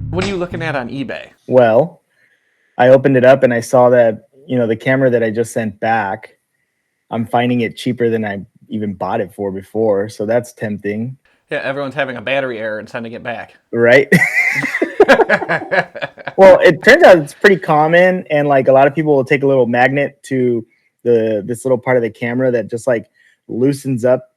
What are you looking at on eBay? Well, I opened it up and I saw that, the camera that I just sent back, I'm finding it cheaper than I even bought it for before. So that's tempting, Yeah, everyone's having a battery error and sending it back. right? Well, it turns out it's pretty common, and like a lot of people will take a little magnet to this little part of the camera that just like loosens up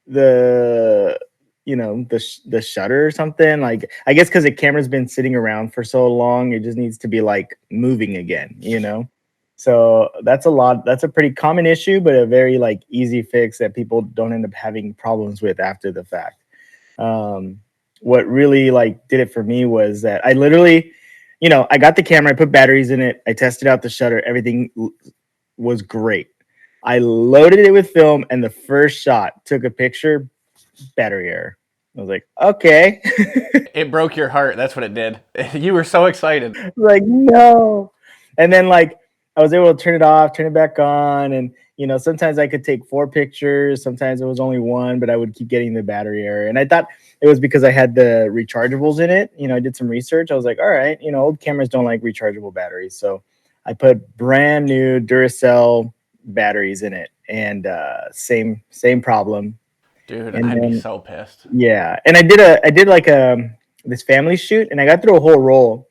the the shutter or something. Like, I guess because the camera's been sitting around for so long, it just needs to be like moving again. So that's a pretty common issue, but a very like easy fix that people don't end up having problems with after the fact. What really like did it for me was that I literally, I got the camera, I put batteries in it, I tested out the shutter, everything was great. I loaded it with film, and the first shot, took a picture, battery error. I was like, okay. It broke your heart. That's what it did. You were so excited. Like, no. And then like I was able to turn it off, turn it back on, and sometimes I could take 4 pictures, sometimes it was only 1, but I would keep getting the battery error. And I thought it was because I had the rechargeables in it. I did some research. I was like, all right, old cameras don't like rechargeable batteries. So I put brand new Duracell batteries in it, and same problem. Dude, And I'd be then, so pissed. yeah, and I did like this family shoot, and I got through a whole roll,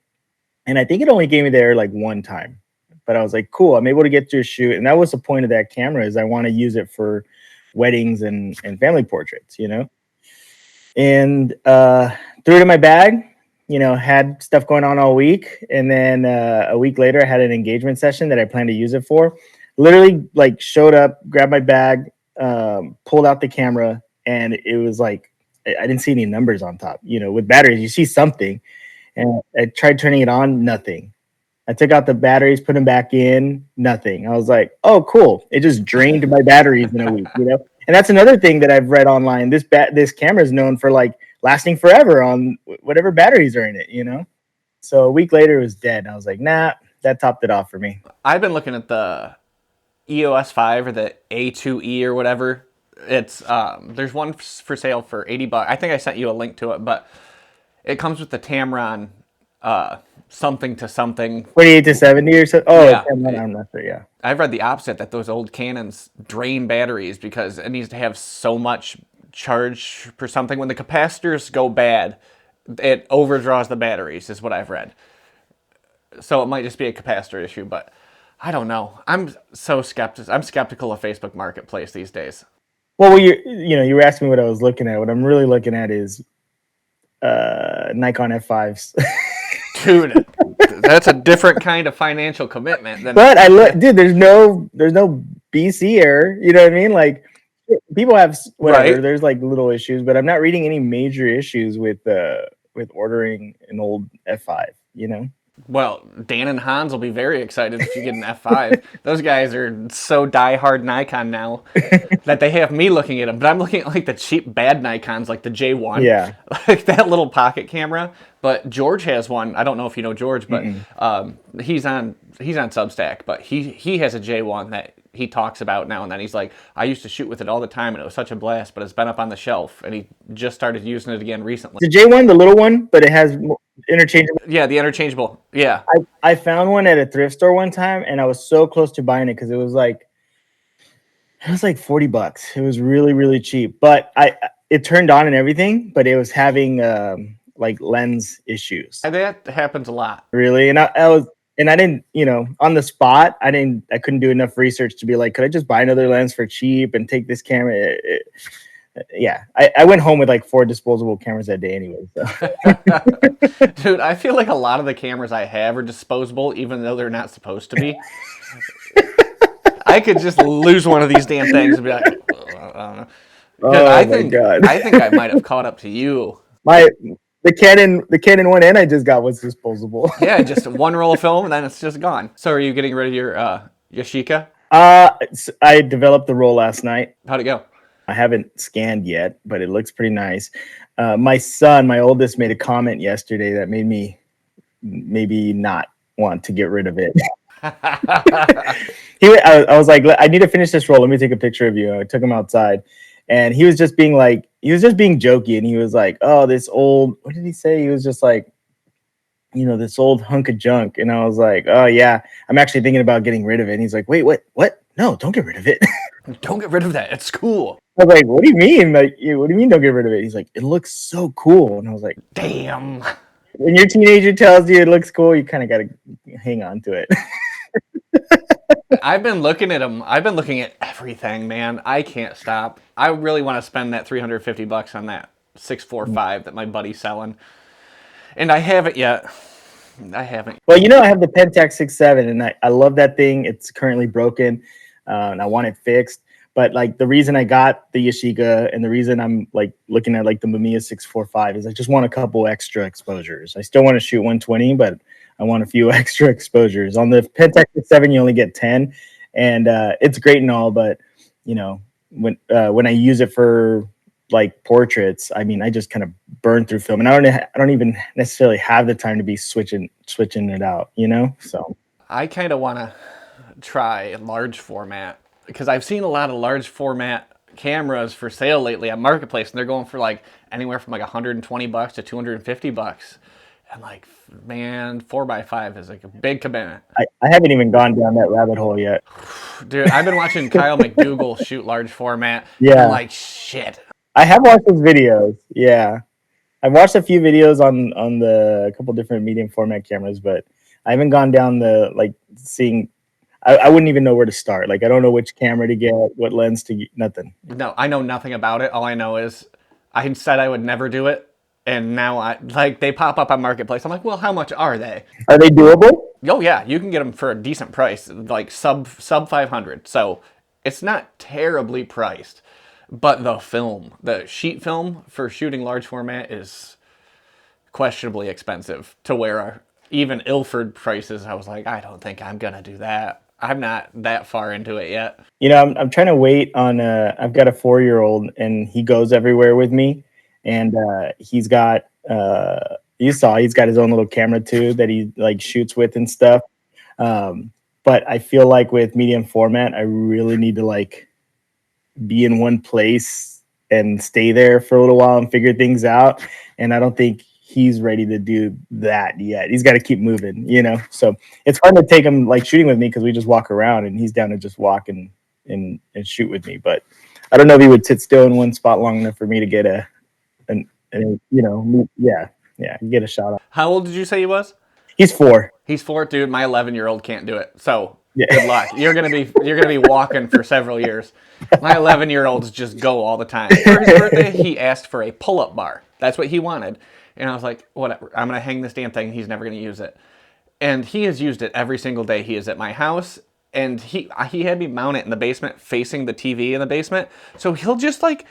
and I think it only gave me there like 1 time. But I was like, cool, I'm able to get through a shoot. And that was the point of that camera, is I want to use it for weddings and family portraits, And threw it in my bag, had stuff going on all week. And then a week later, I had an engagement session that I planned to use it for. Literally like showed up, grabbed my bag, pulled out the camera, and it was like, I didn't see any numbers on top. With batteries, you see something. And I tried turning it on, nothing. I took out the batteries, put them back in, nothing. I was like, oh, cool. It just drained my batteries in a week, And that's another thing that I've read online. This camera is known for like lasting forever on whatever batteries are in it, So a week later, it was dead. And I was like, nah, that topped it off for me. I've been looking at the EOS 5 or the A2E or whatever. It's there's one for sale for $80. I think I sent you a link to it, but it comes with the Tamron something to something 48 to 70 or so. Oh, yeah. I'm not sure. Yeah, I've read the opposite, that those old Canons drain batteries because it needs to have so much charge for something. When the capacitors go bad, it overdraws the batteries, is what I've read. So it might just be a capacitor issue, but I don't know. I'm skeptical of Facebook Marketplace these days. Well, you were asking me what I was looking at. What I'm really looking at is Nikon F5s. Dude, that's a different kind of financial commitment than. But dude, there's no BC error. You know what I mean? Like, people have whatever. Right. There's like little issues, but I'm not reading any major issues with ordering an old F5. Well, Dan and Hans will be very excited if you get an F5. Those guys are so diehard Nikon now that they have me looking at them. But I'm looking at like the cheap bad Nikons, like the J1. Yeah. Like that little pocket camera. But George has one. I don't know if you know George, but he's on Substack. But he has a J1 that he talks about now and then. He's like, I used to shoot with it all the time, and it was such a blast, but it's been up on the shelf, and he just started using it again recently. The J1, the little one, but it has interchangeable. Yeah, the interchangeable. Yeah. I found one at a thrift store one time, and I was so close to buying it because it was like $40. It was really, really cheap, but it turned on and everything, but it was having like lens issues. And that happens a lot. Really, and I didn't, on the spot, I couldn't do enough research to be like, could I just buy another lens for cheap and take this camera? Yeah, I went home with like 4 disposable cameras that day anyway. So. Dude, I feel like a lot of the cameras I have are disposable, even though they're not supposed to be. I could just lose one of these damn things and be like, I don't know. Oh, I think I might have caught up to you. The Canon 1N I just got was disposable. Yeah, just one roll of film and then it's just gone. So are you getting rid of your Yashica? I developed the roll last night. How'd it go? I haven't scanned yet, but it looks pretty nice. My son, my oldest, made a comment yesterday that made me maybe not want to get rid of it. I was like, I need to finish this roll. Let me take a picture of you. I took him outside. And he was just being like, he was just being jokey, and he was like, "Oh, this old." What did he say? He was just like, this old hunk of junk. And I was like, "Oh yeah, I'm actually thinking about getting rid of it." And he's like, "Wait, what? What? No, don't get rid of it." Don't get rid of that. It's cool. I was like, "What do you mean? Like, what do you mean don't get rid of it?" He's like, "It looks so cool." And I was like, Damn. "When your teenager tells you it looks cool, you kind of got to hang on to it." I've been looking at them. I've been looking at everything, man. I can't stop. I really want to spend that $350 on that 645 that my buddy's selling, and I haven't yet. I haven't. Well, I have the Pentax 6.7, and I love that thing. It's currently broken, and I want it fixed. But like the reason I got the Yashica and the reason I'm like looking at like the Mamiya 645 is I just want a couple extra exposures. I still want to shoot 120, but I want a few extra exposures. On the Pentax 6.7, you only get 10, and it's great and all, but when I use it for like portraits, I mean, I just kind of burn through film, and I don't even necessarily have the time to be switching it out, So I kind of want to try large format because I've seen a lot of large format cameras for sale lately at Marketplace, and they're going for like anywhere from like $120 to $250. And like, man, 4x5 is like a big commitment. I haven't even gone down that rabbit hole yet. Dude, I've been watching Kyle McDougal shoot large format. Yeah. I'm like, shit. I have watched his videos. Yeah. I've watched a few videos on the couple different medium format cameras, but I haven't gone down the like seeing. I wouldn't even know where to start. Like, I don't know which camera to get, what lens to get, nothing. No, I know nothing about it. All I know is I said I would never do it. And now they pop up on Marketplace. I'm like, well, how much are they? Are they doable? Oh yeah, you can get them for a decent price, like sub 500. So it's not terribly priced, but the sheet film for shooting large format is questionably expensive to where even Ilford prices. I was like, I don't think I'm gonna do that. I'm not that far into it yet. I'm trying to wait on. I've got a 4-year-old, and he goes everywhere with me. And he's got he's got his own little camera too that he like shoots with and stuff. But I feel like with medium format, I really need to like be in one place and stay there for a little while and figure things out. And I don't think he's ready to do that yet. He's got to keep moving, So it's fun to take him like shooting with me because we just walk around and he's down to just walk and shoot with me. But I don't know if he would sit still in one spot long enough for me to get get a shot off. How old did you say he was? He's 4. He's 4, dude. My 11-year-old can't do it. So yeah. Good luck. You're gonna be walking for several years. My 11-year-olds just go all the time. For his birthday, he asked for a pull-up bar. That's what he wanted, and I was like, whatever. I'm gonna hang this damn thing. He's never gonna use it, and he has used it every single day. He is at my house. And he had me mount it in the basement, facing the TV in the basement. So he'll just like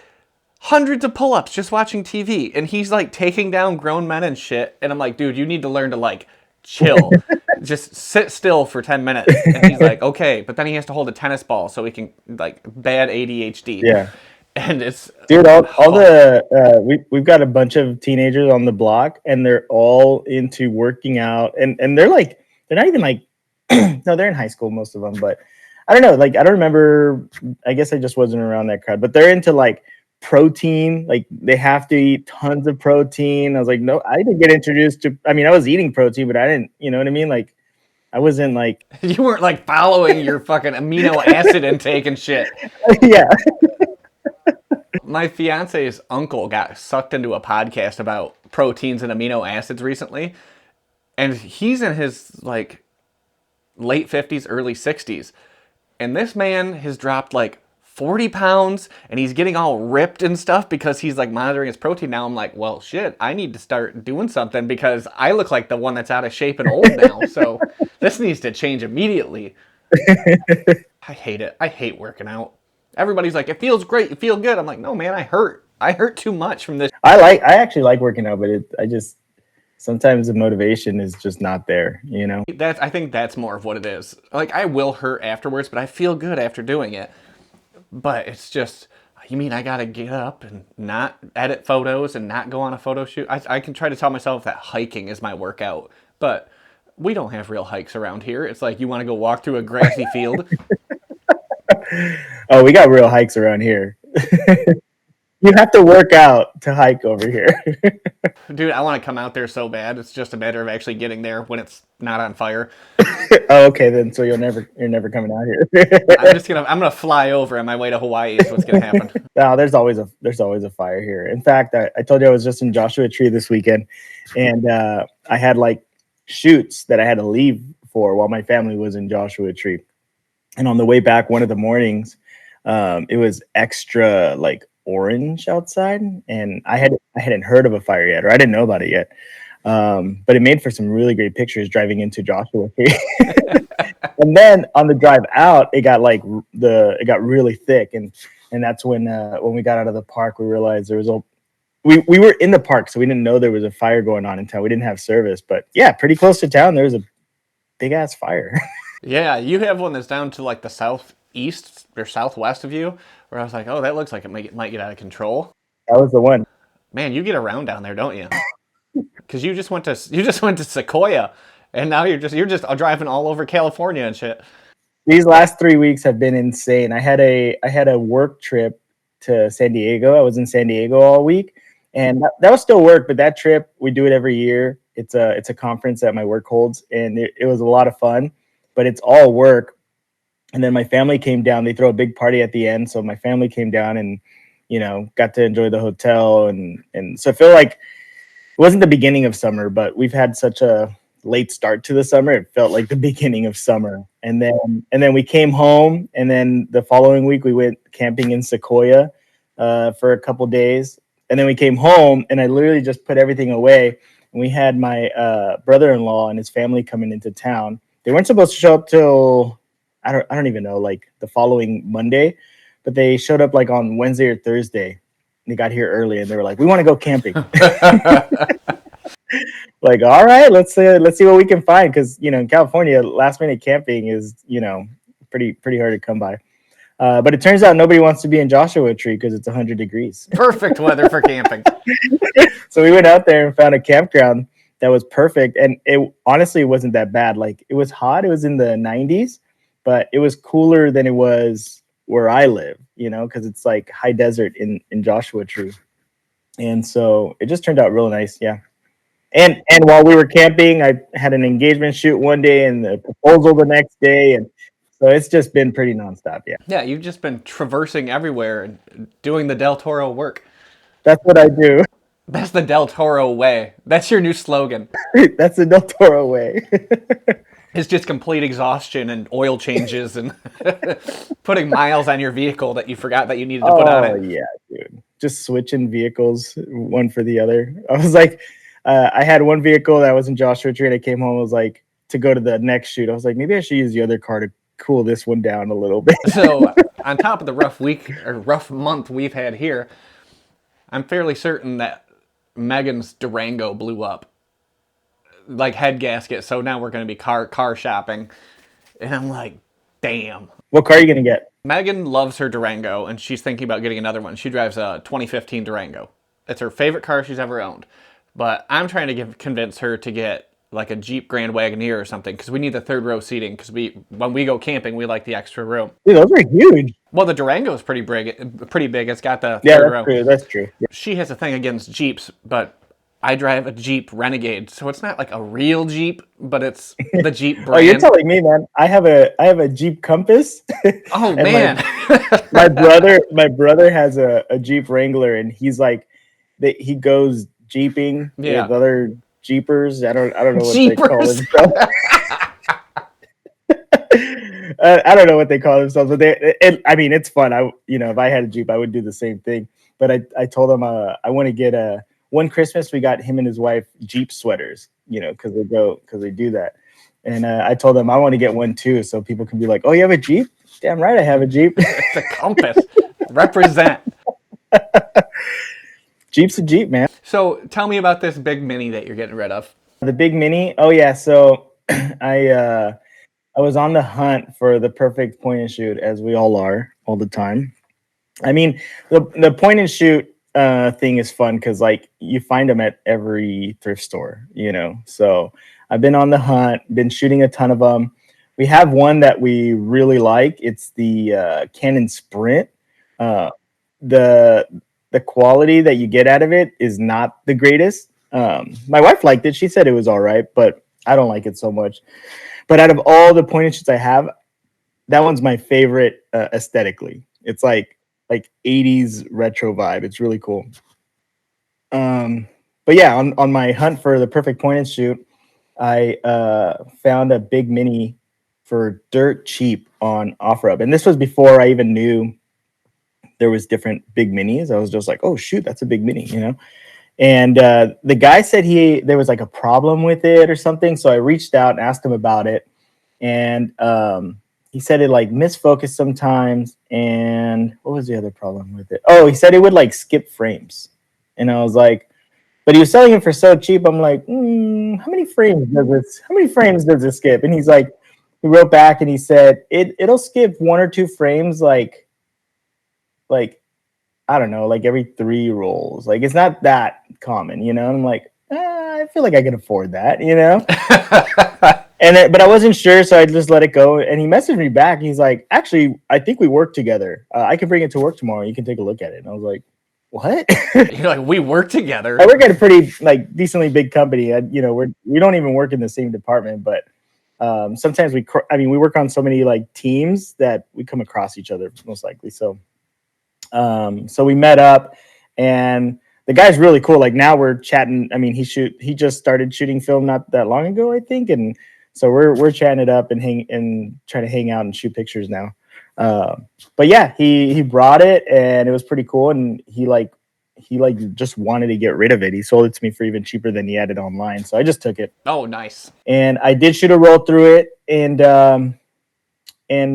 hundreds of pull-ups just watching TV, and he's like taking down grown men and shit. And I'm like, dude, you need to learn to like chill, just sit still for 10 minutes. And he's like, okay, but then he has to hold a tennis ball so he can like bad ADHD. Yeah, and it's dude, we've got a bunch of teenagers on the block, and they're all into working out, and they're not even like no, they're in high school, most of them, but I don't know, like I don't remember. I guess I just wasn't around that crowd, but they're into like protein, like they have to eat tons of protein. I was like, no, I didn't get introduced to, I mean, I was eating protein, but I didn't, you know what I mean? Like I wasn't like, you weren't like following your fucking amino acid intake and shit. Yeah. My fiance's uncle got sucked into a podcast about proteins and amino acids recently, and he's in his like late 50s, early 60s, and this man has dropped like 40 pounds, and he's getting all ripped and stuff because he's like monitoring his protein. Now I'm like, well, shit, I need to start doing something because I look like the one that's out of shape and old now. So this needs to change immediately. I hate it. I hate working out. Everybody's like, it feels great, you feel good. I'm like, no, man, I hurt too much from this. I actually like working out, but sometimes the motivation is just not there, I think that's more of what it is. Like, I will hurt afterwards, but I feel good after doing it. But it's just, you mean I gotta get up and not edit photos and not go on a photo shoot? I can try to tell myself that hiking is my workout, but we don't have real hikes around here. It's like, you want to go walk through a grassy field? Oh, we got real hikes around here. You have to work out to hike over here. Dude, I want to come out there so bad. It's just a matter of actually getting there when it's not on fire. Oh, okay, then so you're never coming out here. I'm gonna fly over on my way to Hawaii. Is what's gonna happen. No, there's always a fire here. In fact, I told you I was just in Joshua Tree this weekend, and I had like shoots that I had to leave for while my family was in Joshua Tree. And on the way back, one of the mornings, it was extra like orange outside, and I hadn't heard of a fire yet, or I didn't know about it yet. But it made for some really great pictures driving into Joshua Tree. And then on the drive out, it got really thick, and that's when we got out of the park, we realized there was we were in the park, so we didn't know there was a fire going on in town. We didn't have service, but yeah, pretty close to town, there was a big ass fire. Yeah, you have one that's down to like the southeast or southwest of you, where I was like, oh, that looks like it might get out of control. That was the one. Man, you get around down there, don't you? Because you just went to Sequoia, and now you're just driving all over California and shit. These last 3 weeks have been insane. I had a work trip to San Diego. I was in San Diego all week, and that was still work. But that trip, we do it every year. It's a conference that my work holds, and it was a lot of fun. But it's all work. And then my family came down. They throw a big party at the end, so my family came down and got to enjoy the hotel, and so I feel like it wasn't the beginning of summer, but we've had such a late start to the summer. It felt like the beginning of summer. And then we came home, and then the following week we went camping in Sequoia for a couple days. And then we came home, and I literally just put everything away. And we had my brother-in-law and his family coming into town. They weren't supposed to show up till I don't even know, like the following Monday, but they showed up like on Wednesday or Thursday. They got here early, and they were like, "We want to go camping." Like, all right, let's see what we can find, because in California, last minute camping is pretty hard to come by. But it turns out nobody wants to be in Joshua Tree because it's 100 degrees. Perfect weather for camping. So we went out there and found a campground that was perfect, and it honestly wasn't that bad. Like, it was hot; it was in the 90s, but it was cooler than it was where I live. Because it's like high desert in Joshua Tree, and so it just turned out real nice. Yeah. And while we were camping, I had an engagement shoot one day and the proposal the next day, and so it's just been pretty nonstop. Yeah, Yeah, you've just been traversing everywhere and doing the Del Toro work. that's what I do. That's the Del Toro way. That's your new slogan. That's the Del Toro way. It's just complete exhaustion and oil changes and putting miles on your vehicle that you forgot that you needed to put on it. Yeah, dude, just switching vehicles one for the other. I was like, I had one vehicle that was in Joshua Tree, and I came home. I was like, to go to the next shoot, I was like, maybe I should use the other car to cool this one down a little bit. So, on top of the rough week or rough month we've had here, I'm fairly certain that Megan's Durango blew up, like head gasket. So now we're going to be car shopping, and I'm like, damn. What car are you gonna get? Megan loves her Durango, and she's thinking about getting another one. She drives a 2015 Durango. It's her favorite car she's ever owned. But I'm trying to convince her to get like a Jeep Grand Wagoneer or something, because we need the third row seating, because when we go camping, we like the extra room. Dude, those are huge. Well, the Durango is pretty big. It's got the third row. True. That's true. Yeah. She has a thing against Jeeps, but I drive a Jeep Renegade, so it's not like a real Jeep, but it's the Jeep brand. Oh, you're telling me, man. I have a Jeep Compass. Oh man. my brother has a Jeep Wrangler, and he's like, he goes Jeeping with other Jeepers. I don't know what Jeepers. They call themselves. I don't know what they call themselves, but it's fun. If I had a Jeep, I would do the same thing. But I told him I want to get one Christmas we got him and his wife Jeep sweaters, because they do that. And I told them I want to get one too, so people can be like, "Oh, you have a Jeep? Damn right, I have a Jeep." It's a Compass. Represent. Jeep's a Jeep, man. So tell me about this big Mini that you're getting rid of. The big Mini? Oh yeah. So I was on the hunt for the perfect point and shoot, as we all are all the time. I mean, the point and shoot thing is fun because like you find them at every thrift store, So I've been on the hunt, been shooting a ton of them. We have one that we really like. It's the Canon Sprint. The the quality that you get out of it is not the greatest. My wife liked it. She said it was all right, but I don't like it so much. But out of all the point and shoots I have, that one's my favorite aesthetically. It's like 80s retro vibe. It's really cool. But yeah, on my hunt for the perfect point and shoot, I found a big mini for dirt cheap on OfferUp, and this was before I even knew there was different big minis. I was just like, oh shoot, that's a big mini, you know. And the guy said there was like a problem with it or something. So I reached out and asked him about it, and he said it like misfocused sometimes. And what was the other problem with it? Oh, he said it would like skip frames, and I was like, but he was selling it for so cheap. I'm like, how many frames does this? How many frames does it skip? And he's like, he wrote back and he said it'll skip 1 or 2 frames, like I don't know, like every 3 rolls. Like it's not that common, you know. And I'm like, I feel like I can afford that, you know. But I wasn't sure, so I just let it go. And he messaged me back. He's like, actually, I think we work together. I can bring it to work tomorrow. You can take a look at it. And I was like, what? You're like, we work together. I work at a pretty like decently big company. You know, we don't even work in the same department, but sometimes we work on so many like teams that we come across each other most likely. So we met up, and the guy's really cool. Like now we're chatting. I mean, he just started shooting film not that long ago, I think, and so we're chatting it up and trying to hang out and shoot pictures now. But yeah, he brought it, and it was pretty cool. And he just wanted to get rid of it. He sold it to me for even cheaper than he had it online. So I just took it. Oh, nice. And I did shoot a roll through it, and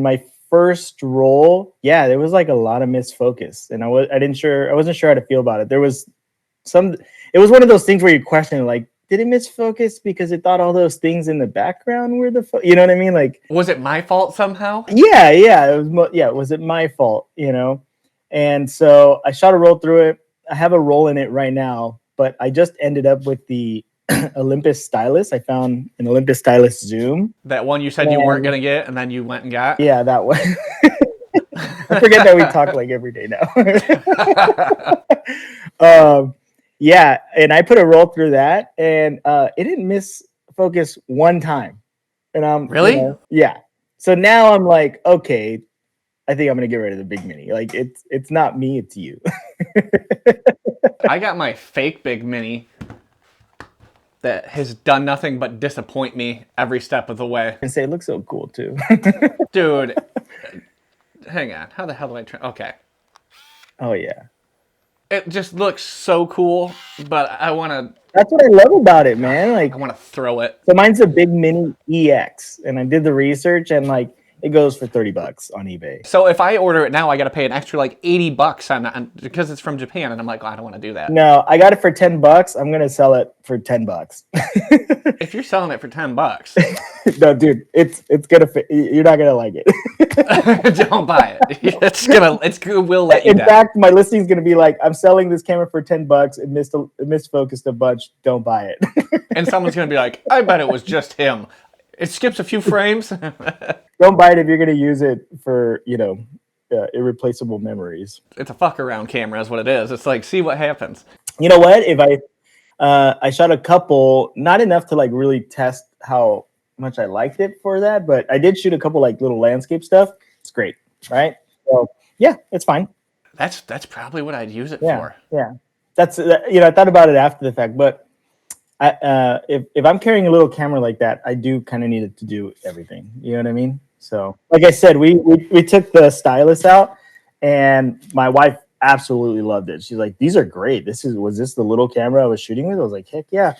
my first roll, yeah, there was like a lot of misfocus, and I wasn't sure how to feel about it. It was one of those things where you question, like, did it misfocus because it thought all those things in the background were you know what I mean? Like, was it my fault somehow? Yeah, was it my fault, you know? And so I shot a roll through it. I have a roll in it right now, but I just ended up with the Olympus stylus. I found an Olympus stylus zoom. That one you said you weren't going to get, and then you went and got? Yeah, that one. I forget that we talk like every day now. Yeah, and I put a roll through that, and it didn't miss focus one time. And I'm really? Yeah. So now I'm like, okay, I think I'm gonna get rid of the big mini. Like it's not me, it's you. I got my fake big mini that has done nothing but disappoint me every step of the way. And say it looks so cool too. Dude, hang on. How the hell do I turn? Okay. Oh yeah. It just looks so cool, but I want to. That's what I love about it, man. Like I want to throw it. So mine's a big mini EX, and I did the research, and like it goes for $30 on eBay. So if I order it now, I got to pay an extra like $80 on because it's from Japan, and I'm like, oh, I don't want to do that. No, I got it for $10. I'm gonna sell it for $10. If you're selling it for $10, no, dude, it's gonna fit. You're not gonna like it. Don't buy it. We'll let you down. In fact, my listing's gonna be like, I'm selling this camera for $10. It misfocused a bunch. Don't buy it. And someone's gonna be like, I bet it was just him. It skips a few frames. Don't buy it if you're gonna use it for irreplaceable memories. It's a fuck around camera, is what it is. It's like, see what happens. You know what? If I shot a couple, not enough to like really test how much I liked it for that, but I did shoot a couple like little landscape stuff. It's great, right? So yeah, it's fine. That's probably what I'd use it for. Yeah, that's I thought about it after the fact, but if I'm carrying a little camera like that, I do kind of need it to do everything. You know what I mean? So, like I said, we took the stylus out, and my wife absolutely loved it. She's like, "These are great. Was this the little camera I was shooting with?" I was like, "Heck yeah!"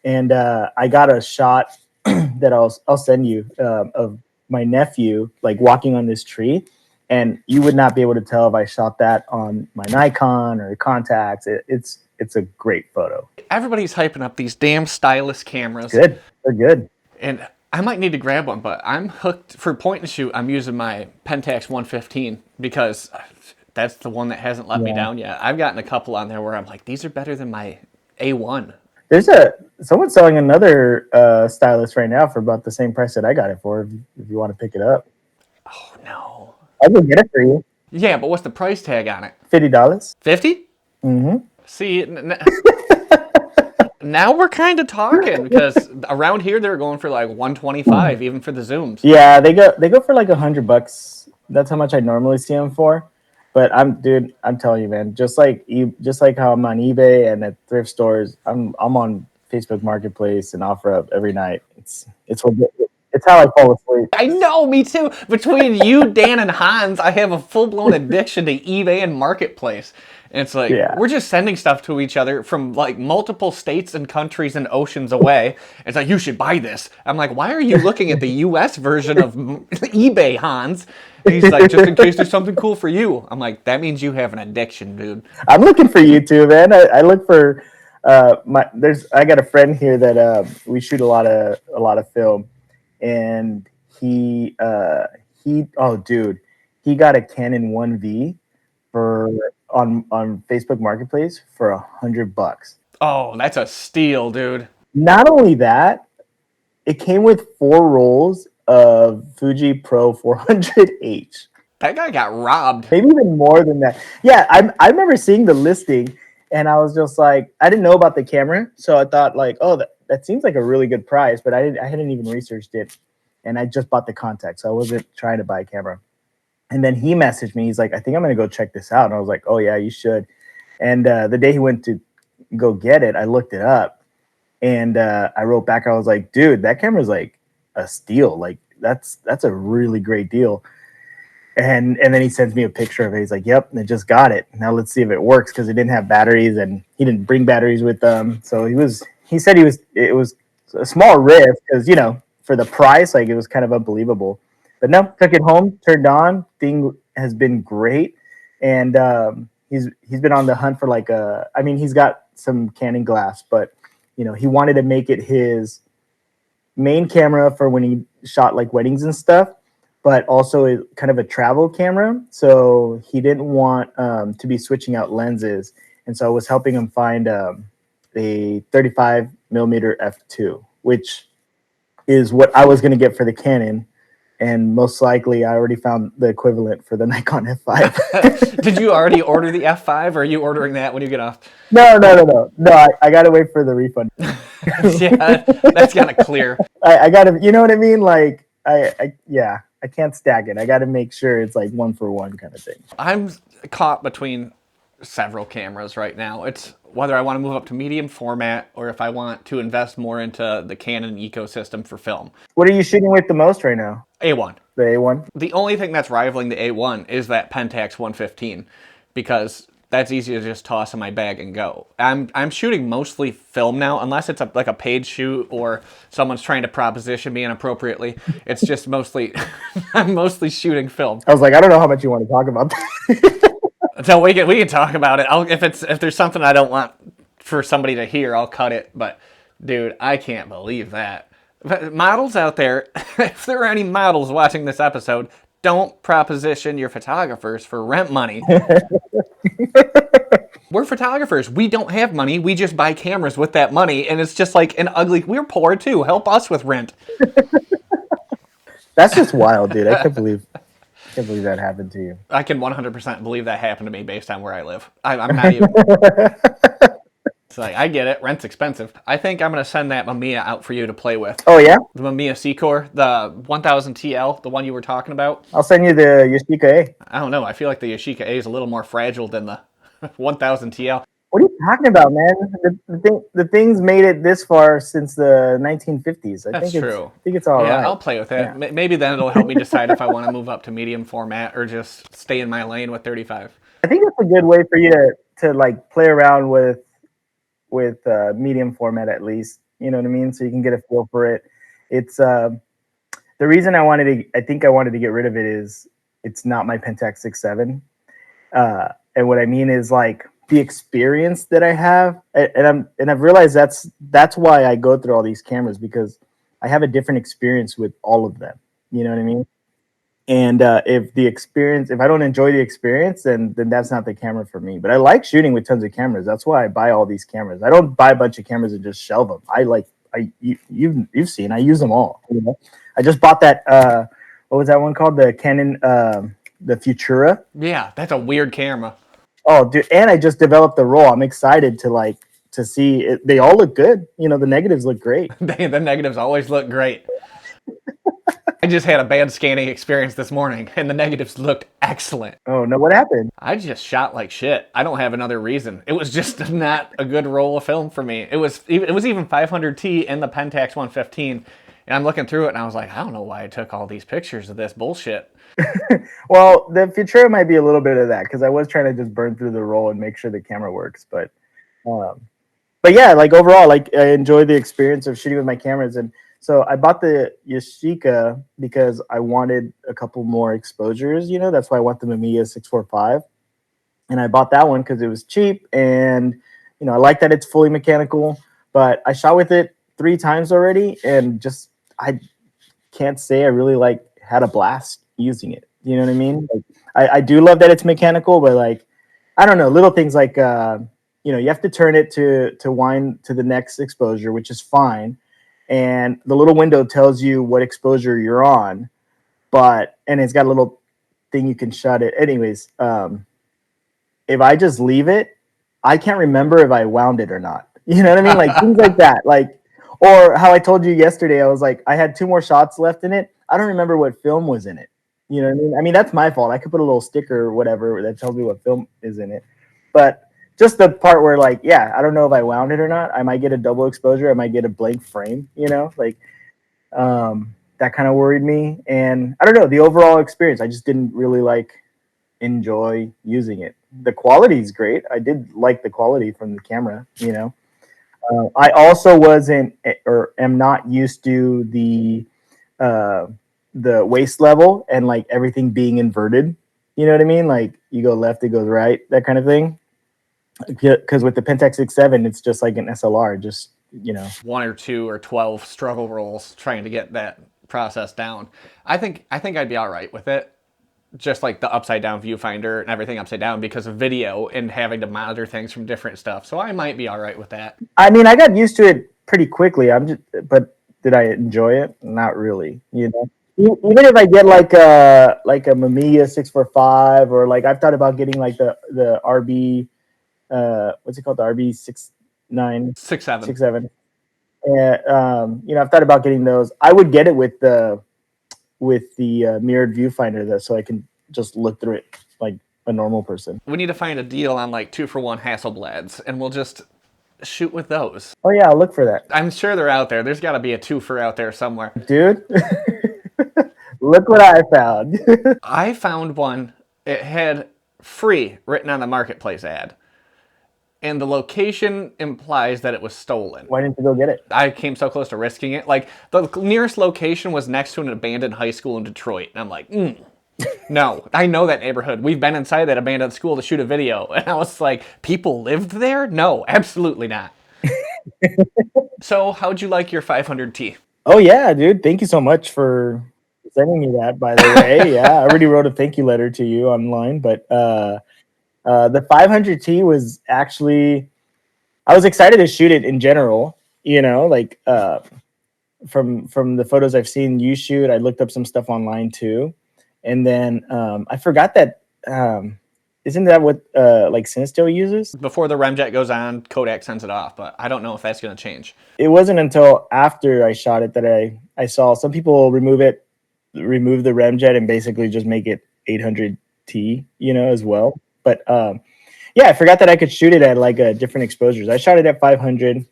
And I got a shot that I'll send you of my nephew like walking on this tree, and you would not be able to tell if I shot that on my Nikon or Contax. It's a great photo. Everybody's hyping up these damn stylus cameras. Good. They're good. And I might need to grab one, but I'm hooked for point and shoot. I'm using my Pentax 115 because that's the one that hasn't let me down yet. I've gotten a couple on there where I'm like, these are better than my A1. There's someone's selling another stylus right now for about the same price that I got it for. If you want to pick it up. Oh no. I can get it for you. Yeah, but what's the price tag on it? $50. 50? Mm-hmm. See, now we're kind of talking because around here they're going for like 125 even for the zooms. Yeah, they go for like $100. That's how much I normally see them for. But I'm telling you, man, just like how I'm on eBay and at thrift stores, I'm on Facebook Marketplace and OfferUp every night. It's how I fall asleep. I know, me too. Between you, Dan, and Hans, I have a full blown addiction to eBay and Marketplace. And it's like, Yeah. we're just sending stuff to each other from like multiple states and countries and oceans away. It's like, you should buy this. I'm like, why are you looking at the US version of eBay, Hans? And he's like, just in case there's something cool for you. I'm like, that means you have an addiction, dude. I'm looking for you too, man. I look for I got a friend here that we shoot a lot of film, and he oh dude, he got a Canon 1V for on Facebook Marketplace for $100. Oh, that's a steal, dude. Not only that, it came with 4 rolls of Fuji Pro 400H. That guy got robbed. Maybe even more than that. Yeah, I remember seeing the listing, and I was just like, I didn't know about the camera, so I thought like, oh, that seems like a really good price, but I hadn't even researched it, and I just bought the contact, so I wasn't trying to buy a camera. And then he messaged me. He's like, I think I'm gonna go check this out, and I was like, oh yeah, you should. And the day he went to go get it, I looked it up, and I wrote back. I was like, dude, that camera's like a steal. Like that's a really great deal. And then he sends me a picture of it. He's like, yep, I just got it. Now let's see if it works, because it didn't have batteries and he didn't bring batteries with them. So he said it was a small risk, because, for the price, like it was kind of unbelievable. But no, took it home, turned on, thing has been great. And he's been on the hunt for he's got some Canon glass, but he wanted to make it his main camera for when he shot like weddings and stuff, but also kind of a travel camera. So he didn't want to be switching out lenses. And so I was helping him find a 35 millimeter f2, which is what I was going to get for the Canon. And most likely I already found the equivalent for the Nikon F5. Did you already order the F5, or are you ordering that when you get off? No. I got to wait for the refund. Yeah, that's kind of clear. I got to, you know what I mean? Like, I can't stack it. I got to make sure it's like 1-for-1 kind of thing. I'm caught between several cameras right now. It's whether I want to move up to medium format or if I want to invest more into the Canon ecosystem for film. What are you shooting with the most right now? A1. The A1? The only thing that's rivaling the A1 is that Pentax 115, because that's easy to just toss in my bag and go. I'm shooting mostly film now, unless it's like a paid shoot or someone's trying to proposition me inappropriately. It's just mostly, I'm mostly shooting film. I was like, I don't know how much you want to talk about that. So we can talk about it. If there's something I don't want for somebody to hear, I'll cut it. But dude, I can't believe that. Models out there, if there are any models watching this episode, don't proposition your photographers for rent money. We're photographers. We don't have money. We just buy cameras with that money, and it's just like an ugly. We're poor too. Help us with rent. That's just wild, dude. I can't believe that happened to you. I can 100% believe that happened to me based on where I live. I'm not even. It's like, I get it. Rent's expensive. I think I'm going to send that Mamiya out for you to play with. Oh, yeah? The Mamiya C-Core, the 1000 TL, the one you were talking about. I'll send you the Yashica A. I don't know. I feel like the Yashica A is a little more fragile than the 1000 TL. What are you talking about, man? The thing's made it this far since the 1950s. That's true. I think it's all right. I'll play with it. Yeah. Maybe then it'll help me decide if I want to move up to medium format or just stay in my lane with 35. I think it's a good way for you to like play around with medium format at least. You know what I mean? So you can get a feel for it. It's the reason I wanted to get rid of it is it's not my Pentax 6.7. And what I mean is like the experience that I have, and I've realized that's why I go through all these cameras, because I have a different experience with all of them. You know what I mean? And if I don't enjoy the experience, then that's not the camera for me. But I like shooting with tons of cameras. That's why I buy all these cameras. I don't buy a bunch of cameras and just shelve them. You've seen, I use them all. You know? I just bought that. What was that one called? The Canon, the Futura. Yeah, that's a weird camera. Oh, dude, and I just developed the roll. I'm excited to to see it. They all look good. You know, the negatives look great. The negatives always look great. I just had a bad scanning experience this morning, and the negatives looked excellent. Oh no, what happened? I just shot like shit. I don't have another reason. It was just not a good roll of film for me. It was even 500T in the Pentax 115, and I'm looking through it, and I was like, I don't know why I took all these pictures of this bullshit. Well, the Futura might be a little bit of that because I was trying to just burn through the roll and make sure the camera works. Um, but yeah, like overall, like I enjoyed the experience of shooting with my cameras. And so I bought the Yashica because I wanted a couple more exposures. You know, that's why I want the Mamiya 645. And I bought that one because it was cheap, and you know I like that it's fully mechanical. But I shot with it 3 times already, and just I can't say I really like had a blast using it. You know what I mean? Like, I do love that it's mechanical, but like I don't know, little things like you know, you have to turn it to wind to the next exposure, which is fine, and the little window tells you what exposure you're on, but and it's got a little thing you can shut it. Anyways, if I just leave it, I can't remember if I wound it or not. You know what I mean? Like things like that. Like, or how I told you yesterday, I was like, I had 2 more shots left in it. I don't remember what film was in it. You know what I mean? I mean, that's my fault. I could put a little sticker or whatever that tells me what film is in it. But just the part where, like, yeah, I don't know if I wound it or not. I might get a double exposure. I might get a blank frame, you know, like that kind of worried me. And I don't know, the overall experience, I just didn't really like enjoy using it. The quality is great. I did like the quality from the camera, you know. I also wasn't or am not used to uh, the waist level and like everything being inverted. You know what I mean? Like you go left, it goes right, that kind of thing. Because with the Pentax 6.7, it's just like an SLR, just you know. 1 or 2 or 12 struggle rolls trying to get that process down. I think I'd be all right with it. Just like the upside down viewfinder and everything upside down because of video and having to monitor things from different stuff. So I might be all right with that. I mean, I got used to it pretty quickly. But did I enjoy it? Not really. You know, even if I get like a Mamiya 645, or like I've thought about getting like the RB, what's it called, the RB 69 6.7. 6.7. And you know, I've thought about getting those. I would get it with the mirrored viewfinder, though, so I can just look through it like a normal person. We need to find a deal on like 2-for-1 Hasselblads, and we'll just shoot with those. Oh yeah, I'll look for that. I'm sure they're out there. There's got to be a 2-for out there somewhere. Dude, look what I found. I found one. It had free written on the marketplace ad, and the location implies that it was stolen. Why didn't you go get it? I came so close to risking it. Like, the nearest location was next to an abandoned high school in Detroit. And I'm like, no, I know that neighborhood. We've been inside that abandoned school to shoot a video. And I was like, people lived there? No, absolutely not. So, how'd you like your 500T? Oh yeah, dude. Thank you so much for sending me that, by the way. Yeah, I already wrote a thank you letter to you online, but the 500T was actually, I was excited to shoot it in general, you know, like from the photos I've seen you shoot. I looked up some stuff online too. And then I forgot that isn't that what like Cinestill uses? Before the remjet goes on, Kodak sends it off, but I don't know if that's going to change. It wasn't until after I shot it that I saw some people remove the remjet and basically just make it 800T, you know, as well. But yeah, I forgot that I could shoot it at like different exposures. I shot it at 500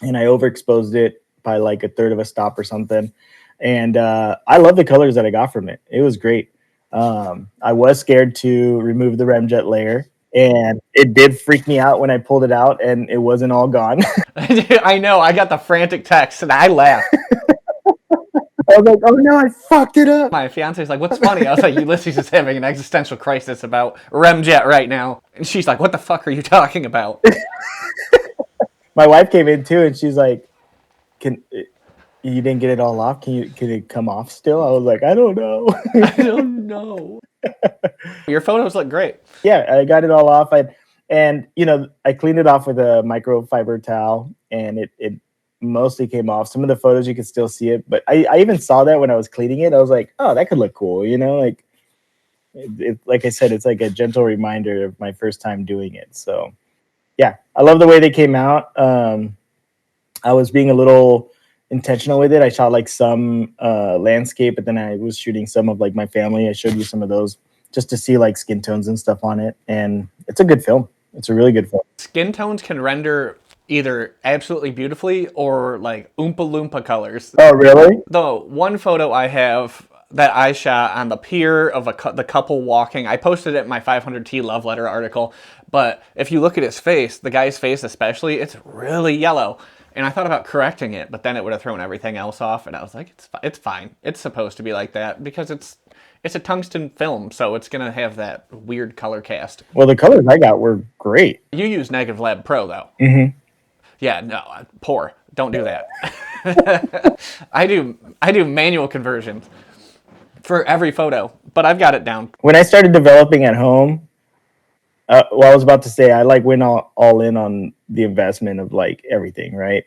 and I overexposed it by like a third of a stop or something. And I love the colors that I got from it. It was great. I was scared to remove the remjet layer, and it did freak me out when I pulled it out and it wasn't all gone. I know. I got the frantic text and I laughed. I was like, oh no, I fucked it up. My fiance's like, what's funny? I was like, Ulysses is having an existential crisis about remjet right now. And she's like, what the fuck are you talking about? My wife came in too, and she's like, you didn't get it all off? Can it come off still? I was like, I don't know. I don't know. Your photos look great. Yeah, I got it all off. And you know, I cleaned it off with a microfiber towel, and it mostly came off. Some of the photos you can still see it, but I even saw that when I was cleaning it. I was like, oh, that could look cool, you know, like Like I said, it's like a gentle reminder of my first time doing it. So yeah, I love the way they came out. I was being a little intentional with it. I shot like some landscape, but then I was shooting some of like my family. I showed you some of those just to see like skin tones and stuff on it. And it's a good film. It's a really good film. Skin tones can render either absolutely beautifully or like oompa loompa colors. Oh, really? The one photo I have that I shot on the pier of the couple walking, I posted it in my 500T love letter article. But if you look at his face, the guy's face especially, it's really yellow. And I thought about correcting it, but then it would have thrown everything else off. And I was like, it's fine. It's supposed to be like that because it's a tungsten film, so it's gonna have that weird color cast. Well, the colors I got were great. You use Negative Lab Pro though. Mm-hmm. Yeah, no, poor. Don't do that. I do manual conversions for every photo, but I've got it down. When I started developing at home, well, I was about to say I like went all in on the investment of like everything, right?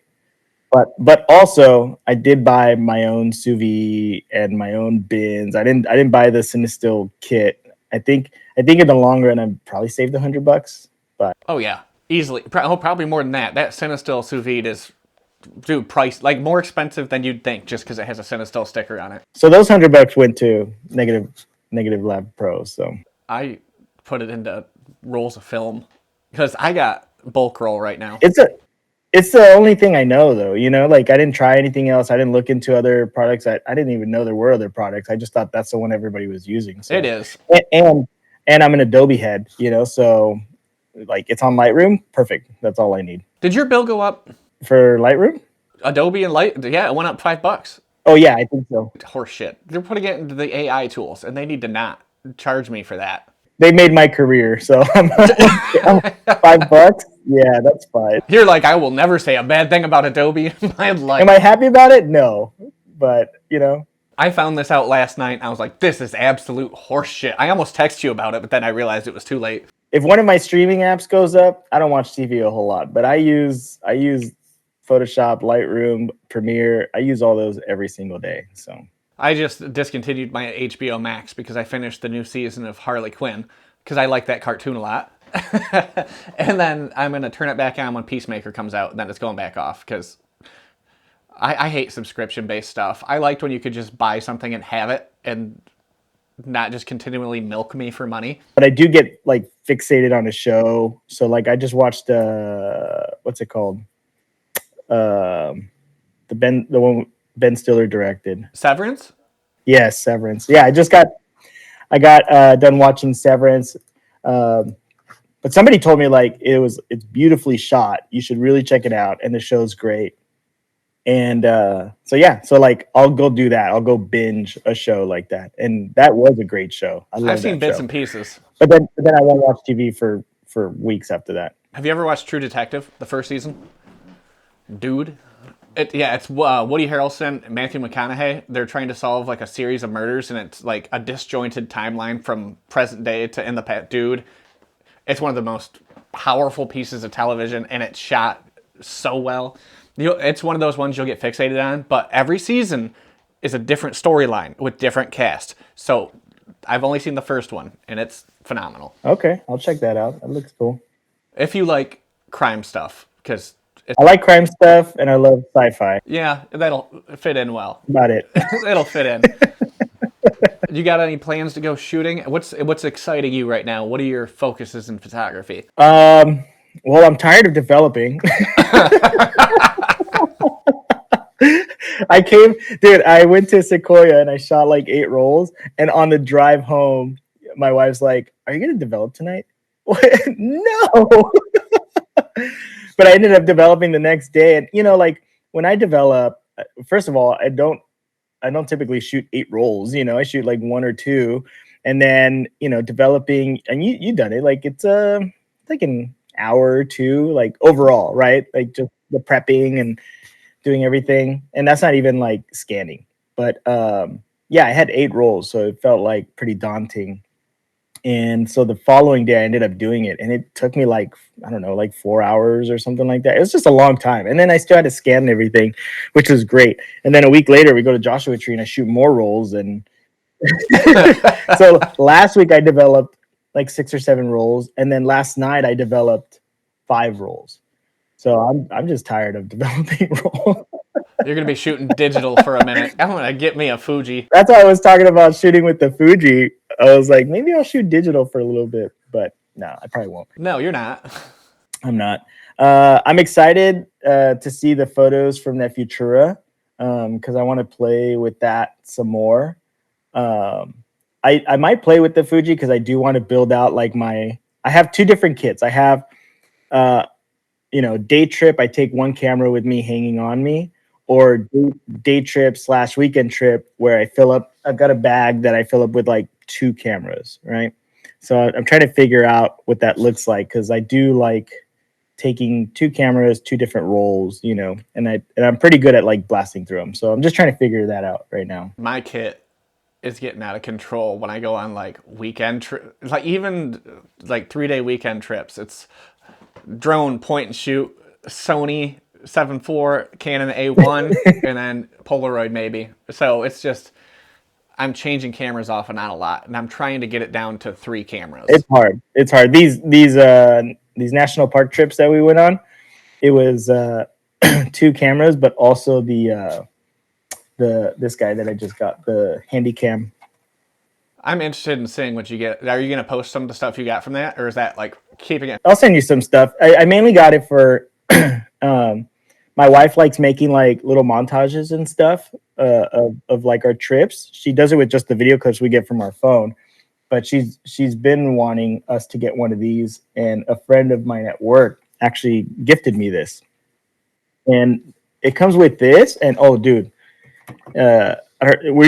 But also I did buy my own sous vide and my own bins. I didn't buy the Cinestill kit. I think in the long run I probably saved $100. But Oh yeah, easily. Probably more than that. That Cinestill sous vide is, dude, price like more expensive than you'd think just because it has a Cinestill sticker on it. so those $100 went to Negative Lab Pro. So I put it into rolls of film because I got bulk roll right now. it's the only thing I know though. Like I didn't try anything else. I didn't look into other products. I didn't even know there were other products. I just thought that's the one everybody was using. So It is. and I'm an Adobe head, so like it's on Lightroom, perfect. That's all I need Did your bill go up? for Lightroom. Adobe and Light, yeah, it went up $5. Oh yeah, I think so. Horse shit. They're putting it into the AI tools, and they need to not charge me for that. They made my career, so I'm $5. Yeah, that's fine. You're like, I will never say a bad thing about Adobe in my life. Am I happy about it? No, but I found this out last night, and I was like, this is absolute horse shit. I almost texted you about it, but then I realized it was too late. if one of my streaming apps goes up, I don't watch TV a whole lot, but I use Photoshop, Lightroom, Premiere. I use all those every single day. So I just discontinued my HBO Max because I finished the new season of Harley Quinn because I like that cartoon a lot. And then I'm going to turn it back on when Peacemaker comes out, and then it's going back off because I hate subscription-based stuff. I liked when you could just buy something and have it and not just continually milk me for money. but I do get like fixated on a show. So like I just watched what's it called? The one Ben Stiller directed. Severance? Yes, Severance. Yeah, I got done watching Severance. But somebody told me like it's beautifully shot. You should really check it out, and the show's great. And so like I'll go do that. I'll go binge a show like that, and that was a great show. I've seen bits and pieces. But then I won't watch TV for weeks after that. Have you ever watched True Detective, the first season? Dude. It's Woody Harrelson and Matthew McConaughey. They're trying to solve like a series of murders, and it's like a disjointed timeline from present day to in the past. Dude, it's one of the most powerful pieces of television, and it's shot so well. It's one of those ones you'll get fixated on, but every season is a different storyline with different cast. So I've only seen the first one, and it's phenomenal. Okay, I'll check that out. That looks cool. If you like crime stuff, because I like crime stuff, and I love sci-fi. yeah, that'll fit in well. About it. It'll fit in. You got any plans to go shooting? What's exciting you right now? What are your focuses in photography? Well, I'm tired of developing. I went to Sequoia and I shot like 8 rolls. And on the drive home, my wife's like, "Are you going to develop tonight?" No. But I ended up developing the next day. And, like when I develop, first of all, I don't typically shoot 8 rolls. I shoot like 1 or 2. And then, developing, and you done it, like it's like an hour or 2, like overall, right? Like just the prepping and doing everything. And that's not even like scanning. But yeah, I had 8 rolls, so it felt like pretty daunting. And so the following day I ended up doing it, and it took me like, I don't know, like 4 hours or something like that. It was just a long time. And then I still had to scan everything, which was great. And then a week later we go to Joshua Tree and I shoot more rolls, and So last week I developed like 6 or 7 rolls, and then last night I developed 5 rolls. So I'm just tired of developing rolls. You're gonna be shooting digital for a minute. I'm gonna get me a Fuji. That's why I was talking about shooting with the Fuji. I was like, maybe I'll shoot digital for a little bit, but no, I probably won't. No, you're not. I'm not. I'm excited to see the photos from that Futura because I want to play with that some more. Um, I might play with the Fuji because I do want to build out like my. I have 2 different kits. I have, uh, day trip. I take one camera with me hanging on me, or day trip / weekend trip where I fill up. I've got a bag that I fill up with like 2 cameras, right? So I'm trying to figure out what that looks like because I do like taking 2 cameras, 2 different rolls, and I'm pretty good at like blasting through them. So I'm just trying to figure that out right now. My kit is getting out of control when I go on like weekend like even like 3-day weekend trips. It's drone, point and shoot, Sony 7.4, Canon A1, and then Polaroid maybe. So it's just I'm changing cameras off and on a lot, and I'm trying to get it down to 3 cameras. It's hard. It's hard. These national park trips that we went on, it was 2 cameras, but also the this guy that I just got, the Handycam. I'm interested in seeing what you get. Are you going to post some of the stuff you got from that, or is that like keeping it? I'll send you some stuff. I mainly got it for my wife likes making like little montages and stuff of like our trips. She does it with just the video clips we get from our phone, but she's been wanting us to get one of these, and a friend of mine at work actually gifted me this, and it comes with this. And oh, dude, were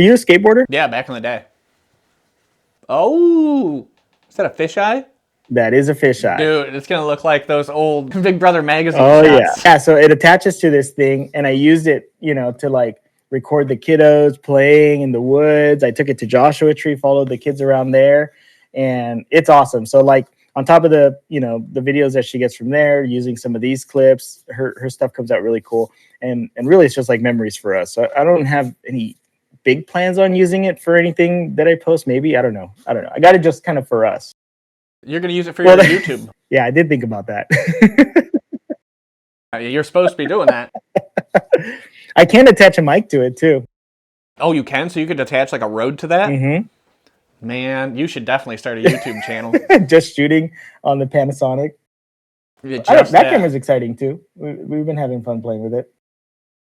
you a skateboarder? Yeah, back in the day. Oh, is that a fisheye? That is a fisheye. Dude, it's gonna look like those old Big Brother magazine Oh shots. yeah. So it attaches to this thing, and I used it, to like record the kiddos playing in the woods. I took it to Joshua Tree, followed the kids around there, and it's awesome. So like on top of the the videos that she gets from there, using some of these clips, her stuff comes out really cool, and really it's just like memories for us. So I don't have any big plans on using it for anything that I post. Maybe I don't know. I got it just kind of for us. You're gonna use it for your YouTube. Yeah, I did think about that. You're supposed to be doing that. I can attach a mic to it too. Oh, you can? So you could attach like a Rode to that? Mm-hmm. Man, you should definitely start a YouTube channel. Just shooting on the Panasonic. That camera's exciting too. We've been having fun playing with it.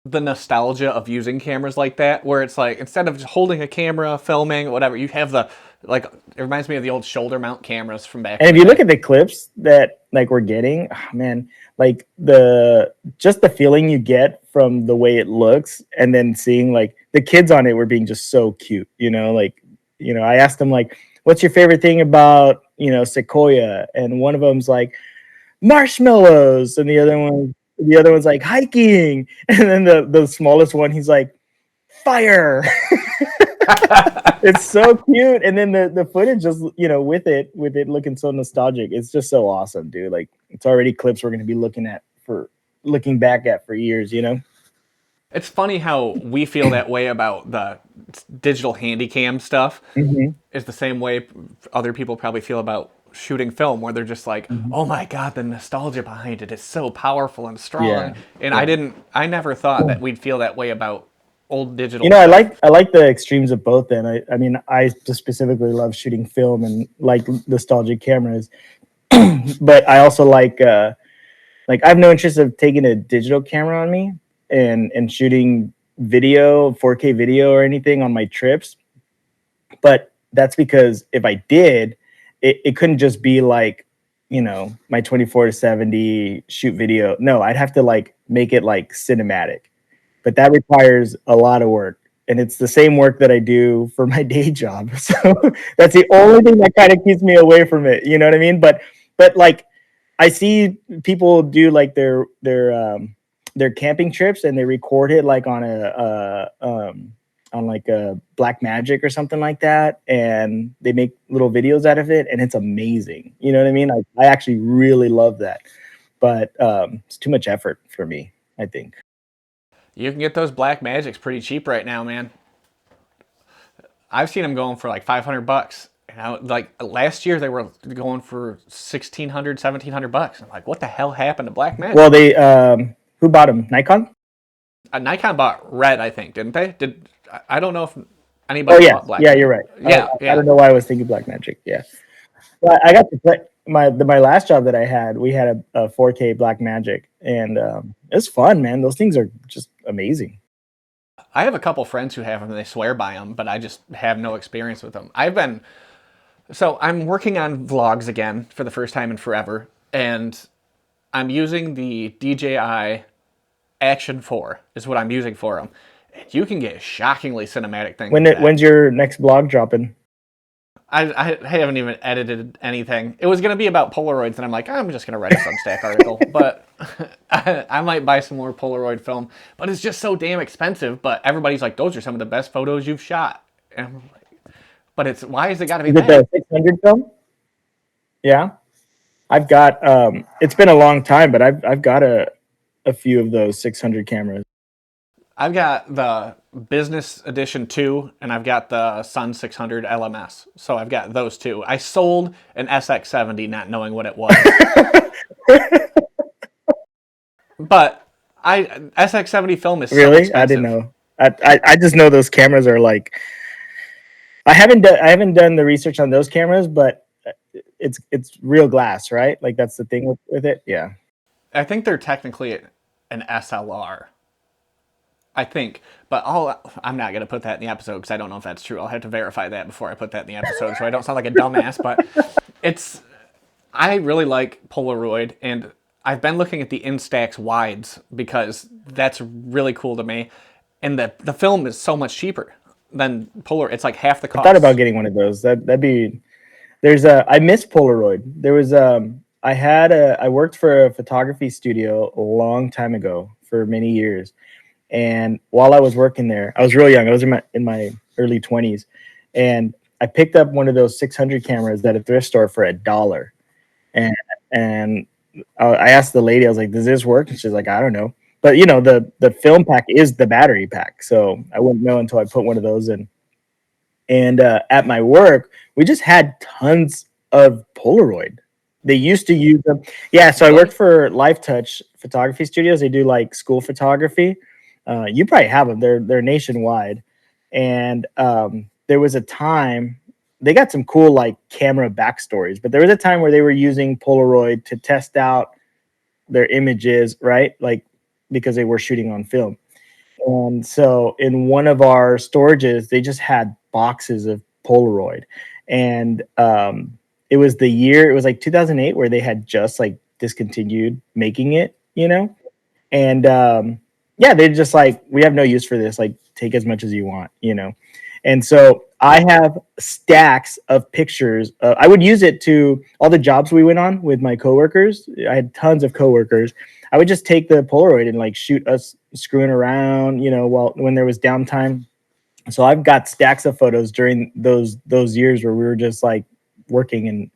The nostalgia of using cameras like that, where it's like instead of just holding a camera, filming, whatever, you have the like. It reminds me of the old shoulder mount cameras from back. And if you look at the clips that like we're getting, oh, man, like the feeling you get from the way it looks, and then seeing like the kids on it were being just so cute. I asked them like, "What's your favorite thing about Sequoia?" And one of them's like, "Marshmallows," and the other one's like hiking, and then the smallest one, he's like, "Fire." It's so cute. And then the footage just with it looking so nostalgic, it's just so awesome, dude. Like it's already clips we're going to be looking back at for years. It's funny how we feel that way about the digital handycam stuff. Mm-hmm. It's the same way other people probably feel about shooting film, where they're just like, oh my god, the nostalgia behind it is so powerful and strong. Yeah. And I never thought that we'd feel that way about old digital I stuff. like the extremes of both. Then I mean, I just specifically love shooting film and like nostalgic cameras, but I also like I have no interest of taking a digital camera on me and shooting video, 4K video or anything on my trips. But that's because if I did, it couldn't just be like my 24-70 shoot video. No, I'd have to like make it like cinematic. But that requires a lot of work, and it's the same work that I do for my day job. So that's the only thing that kind of keeps me away from it. You know what I mean? But like I see people do like their camping trips, and they record it like on like a Black Magic or something like that, and they make little videos out of it, and it's amazing. You know what I mean? I actually really love that, but it's too much effort for me, I think. You can get those Black Magics pretty cheap right now, man. I've seen them going for like $500. And like last year they were going for 1,600, 1,700 bucks. I'm like, what the hell happened to Black Magic? Well, they who bought them? Nikon. Nikon bought red, I think, didn't they? I don't know if Oh anybody yeah, bought Black yeah, Magic. you're right. Yeah, I yeah. don't know why I was thinking Black Magic. Yeah, but I got to play my last job that I had. We had a 4K Black Magic, and it's fun, man. Those things are just amazing. I have a couple friends who have them and they swear by them, but I just have no experience with them. So I'm working on vlogs again for the first time in forever, and I'm using the DJI Action 4 is what I'm using for them. And you can get shockingly cinematic things with that. When's your next blog dropping? I haven't even edited anything. It was going to be about Polaroids, and I'm like, I'm just going to write a Substack article. But I might buy some more Polaroid film. But it's just so damn expensive. But everybody's like, those are some of the best photos you've shot. And I'm like, but why has it got to be Is it that? the 600 film? Yeah, I've got. It's been a long time, but I've got a few of those 600 cameras. I've got the Business Edition 2, and I've got the Sun 600 LMS. So I've got those two. I sold an SX70 not knowing what it was. But SX70 film is so Really? expensive. I didn't know. I just know those cameras are like. I haven't done the research on those cameras, but it's real glass, right? Like that's the thing with it. Yeah. I think they're technically an SLR. I think, but I'm not going to put that in the episode because I don't know if that's true. I'll have to verify that before I put that in the episode so I don't sound like a dumbass. But I really like Polaroid, and I've been looking at the Instax wides because that's really cool to me. And the film is so much cheaper than Polaroid. It's like half the cost. I thought about getting one of those. That'd be. I miss Polaroid. There was I worked for a photography studio a long time ago for many years. And while I was working there, I was real young. I was in my early 20s, and I picked up one of those 600 cameras at a thrift store for $1. And and I asked the lady, I was like, "Does this work?" And she's like, "I don't know." But the film pack is the battery pack, so I wouldn't know until I put one of those in. And at my work, we just had tons of Polaroid. They used to use them. Yeah, so I worked for Life Touch Photography Studios. They do like school photography. You probably have them. They're nationwide, and there was a time they got some cool like camera backstories. But there was a time where they were using Polaroid to test out their images, right? Like because they were shooting on film. And so in one of our storages, they just had boxes of Polaroid, and it was like 2008 where they had just like discontinued making it. And yeah, they're just like, we have no use for this. Like, take as much as you want. And so I have stacks of pictures. I would use it to all the jobs we went on with my coworkers. I had tons of coworkers. I would just take the Polaroid and like shoot us screwing around, when there was downtime. So I've got stacks of photos during those years where we were just like working and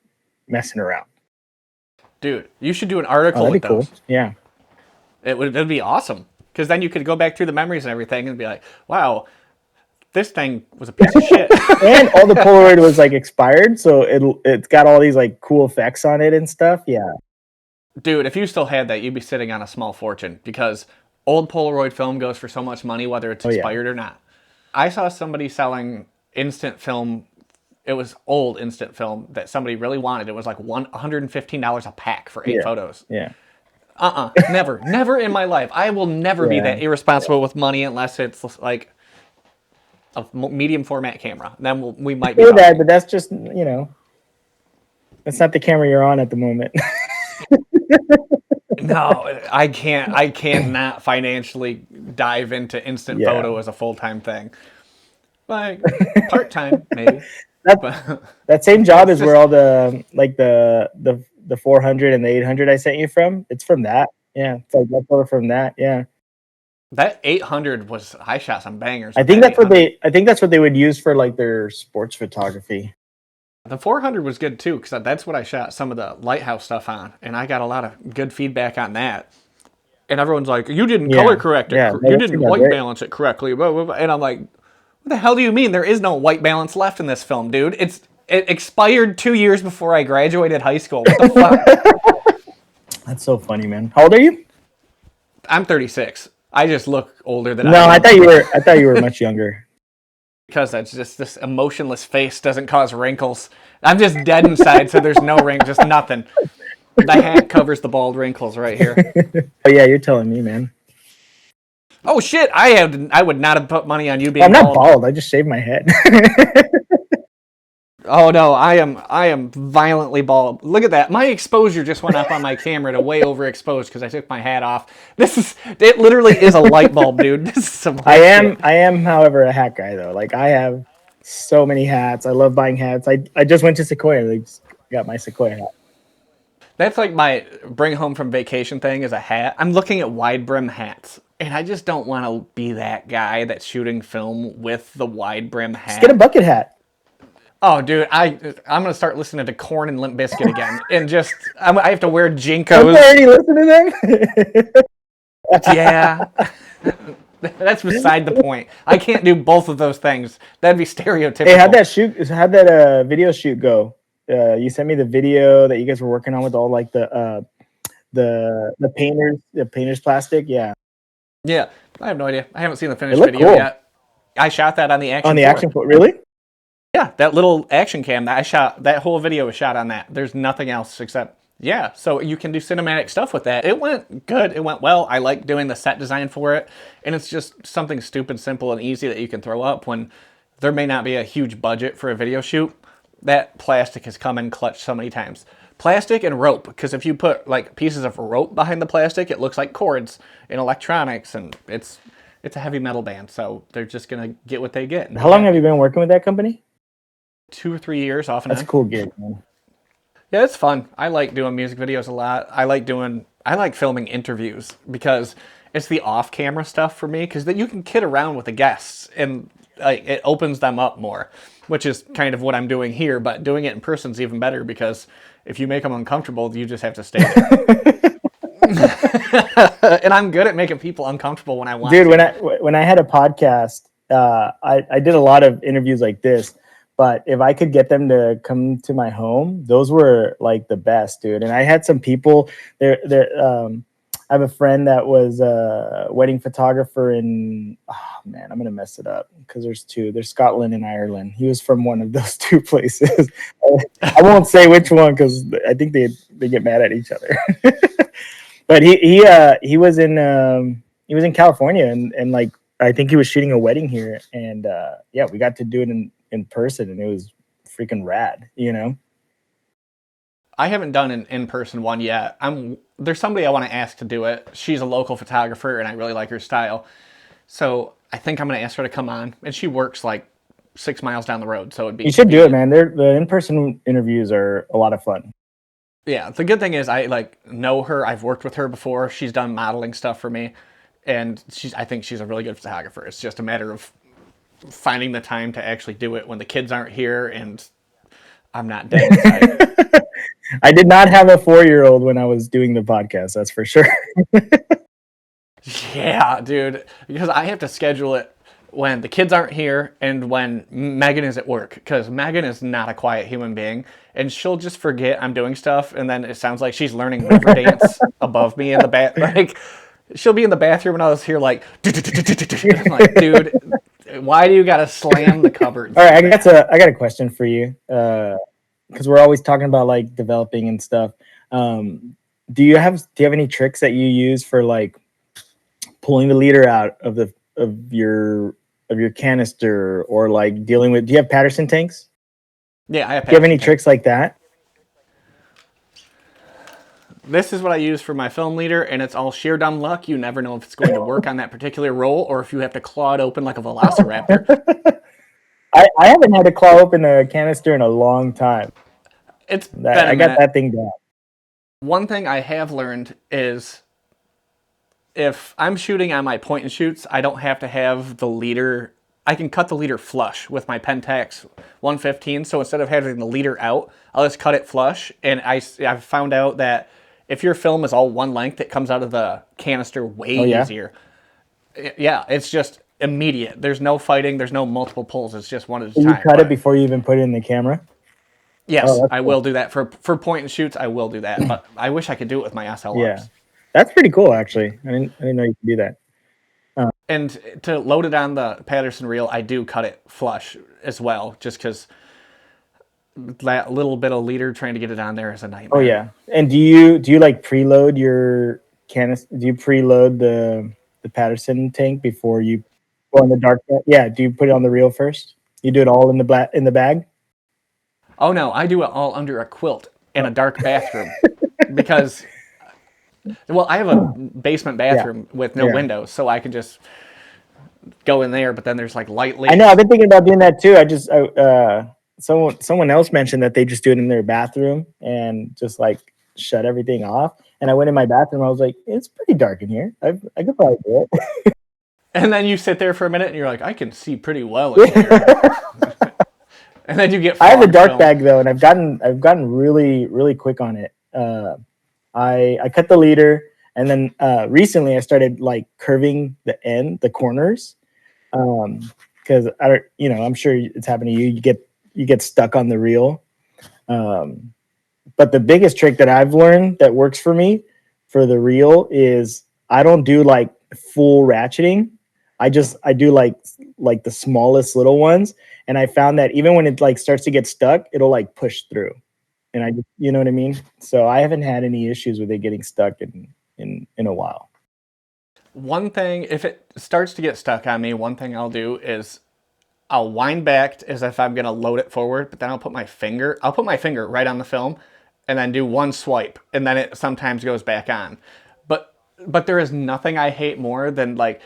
messing around. Dude, you should do an article That'd with be cool. those. Yeah. It'd be awesome because then you could go back through the memories and everything and be like, wow, this thing was a piece of shit. And all the Polaroid was like expired, so it's got all these like cool effects on it and stuff. Yeah. Dude, if you still had that, you'd be sitting on a small fortune because old Polaroid film goes for so much money, whether it's expired or not. I saw somebody selling instant film. It was old instant film that somebody really wanted. It was like $115 a pack for 8 photos. Yeah. Never in my life. I will never be that irresponsible with money unless it's like a medium format camera. Then we might be that, but that's just that's not the camera you're on at the moment. No, I can't. I cannot financially dive into instant photo as a full-time thing. Like part-time maybe. That same job is where all the like the 400 and the 800 I sent you from. It's from that. Yeah, it's like left over from that. Yeah. That 800 was, I shot some bangers. I think that's what they would use for like their sports photography. The 400 was good too because that's what I shot some of the lighthouse stuff on, and I got a lot of good feedback on that. And everyone's like, "You didn't color correct it. You didn't white balance it correctly." Blah, blah, blah. And I'm like, What the hell do you mean? There is no white balance left in this film, dude. It expired 2 years before I graduated high school. What the fuck? That's so funny, man. How old are you? I'm 36. I just look older than No, I I am. thought you were much younger. Because that's just this emotionless face doesn't cause wrinkles. I'm just dead inside, so there's no ring, just nothing. The hat covers the bald wrinkles right here. Oh yeah, you're telling me, man. Oh shit! I would not have put money on you being I'm not bald. bald. I just shaved my head. Oh no, I am violently bald. Look at that. My exposure just went up on my camera to way overexposed because I took my hat off. It literally is a light bulb, dude. This is some shit. I am, however, a hat guy though. Like I have so many hats. I love buying hats. I just went to Sequoia. Like, got my Sequoia hat. That's like my bring home from vacation thing is a hat. I'm looking at wide brim hats. And I just don't want to be that guy that's shooting film with the wide brim hat. Just get a bucket hat. Oh, dude, I'm gonna start listening to Korn and Limp Bizkit again, and I have to wear I'm Jinkos. already listening to them. Yeah, that's beside the point. I can't do both of those things. That'd be stereotypical. Hey, how'd that video shoot go? You sent me the video that you guys were working on with all like the painters plastic. Yeah. Yeah, I have no idea. I haven't seen the finished It looked video cool. yet. I shot that on the action. On the 4. action foot, really? Yeah, that little action cam that I shot, that whole video was shot on that. There's nothing else except, yeah, so you can do cinematic stuff with that. It went good. It went well. I like doing the set design for it. And it's just something stupid, simple, and easy that you can throw up when there may not be a huge budget for a video shoot. That plastic has come in clutch so many times. Plastic and rope, because if you put like pieces of rope behind the plastic, it looks like cords in electronics, and it's a heavy metal band, so they're just gonna get what they get. How long have you been working with that company? 2 or 3 years off and on. That's a cool gig, man. Yeah, it's fun. I like doing music videos a lot. I like filming interviews because it's the off-camera stuff for me, because you can kid around with the guests and like it opens them up more, which is kind of what I'm doing here. But doing it in person is even better because if you make them uncomfortable, you just have to stay there. And I'm good at making people uncomfortable when I want. Dude, when I had a podcast, I did a lot of interviews like this. But if I could get them to come to my home, those were like the best, dude. And I had some people there. I have a friend that was a wedding photographer in, oh man, I'm going to mess it up because there's two. There's Scotland and Ireland. He was from one of those two places. I won't say which one because I think they get mad at each other. But he was in California and like, I think he was shooting a wedding here. And yeah, we got to do it in person and it was freaking rad, you know? I haven't done an in-person one yet. There's somebody I want to ask to do it. She's a local photographer and I really like her style. So I think I'm going to ask her to come on. And she works like 6 miles down the road. So it'd be. You should do it, man. The in-person interviews are a lot of fun. Yeah. The good thing is I like know her. I've worked with her before. She's done modeling stuff for me. And I think she's a really good photographer. It's just a matter of finding the time to actually do it when the kids aren't here and I'm not dead inside. I did not have a 4-year-old when I was doing the podcast, that's for sure. Yeah, dude, because I have to schedule it when the kids aren't here and when Megan is at work, because Megan is not a quiet human being and she'll just forget I'm doing stuff and then it sounds like she's learning river dance above me in the back. Like she'll be in the bathroom and I was here like, I'm like, dude, why do you gotta slam the cupboards? All right, I got a question for you, because we're always talking about like developing and stuff. Do you have any tricks that you use for like pulling the leader out of your canister or like dealing with? Do you have Patterson tanks? Yeah, I have. Do you have any tricks like that? This is what I use for my film leader, and it's all sheer dumb luck. You never know if it's going to work on that particular roll or if you have to claw it open like a velociraptor. I haven't had to claw open a canister in a long time. I got that thing down. One thing I have learned is if I'm shooting on my point and shoots, I don't have to have the leader. I can cut the leader flush with my Pentax 115. So instead of having the leader out, I'll just cut it flush. And I've found out that if your film is all one length, it comes out of the canister way easier. Yeah, it's immediate. There's no fighting. There's no multiple pulls. It's just one at a You time. cut it But before you even put it in the camera. Oh, yes, that's I cool. will do that for point and shoots. I will do that. But I wish I could do it with my Yeah, SLRs. that's pretty cool. Actually, I didn't know you could do that. And to load it on the Patterson reel, I do cut it flush as well, just because that little bit of leader trying to get it on there is a Oh nightmare. yeah. And do you like preload your canister? Do you preload the Patterson tank before you go on the dark? Yeah. Do you put it on the reel first? You do it all in the bag. Oh no, I do it all under a quilt in Oh. a dark bathroom because, well, I have a basement Yeah. bathroom with no Yeah. windows, so I can just go in there. But then there's like light I know. I've leaks. been thinking about doing that too. Someone else mentioned that they just do it in their bathroom and just like shut everything off. And I went in my bathroom. I was like, it's pretty dark in here. I could probably do it. And then you sit there for a minute and you're like, I can see pretty well in here. And then you get I have a fog dark film. bag though, and I've gotten really quick on it. I cut the leader, and then recently I started like curving the corners, because I don't, I'm sure it's happened to you. You get stuck on the reel. But the biggest trick that I've learned that works for me for the reel is I don't do like full ratcheting. I do like the smallest little ones, and I found that even when it like starts to get stuck, it'll like push through, and I just, you know what I mean. So I haven't had any issues with it getting stuck in a while. One thing, if it starts to get stuck on me, one thing I'll do is I'll wind back as if I'm gonna load it forward, but then I'll put my finger right on the film and then do one swipe, and then it sometimes goes back on. But there is nothing I hate more than like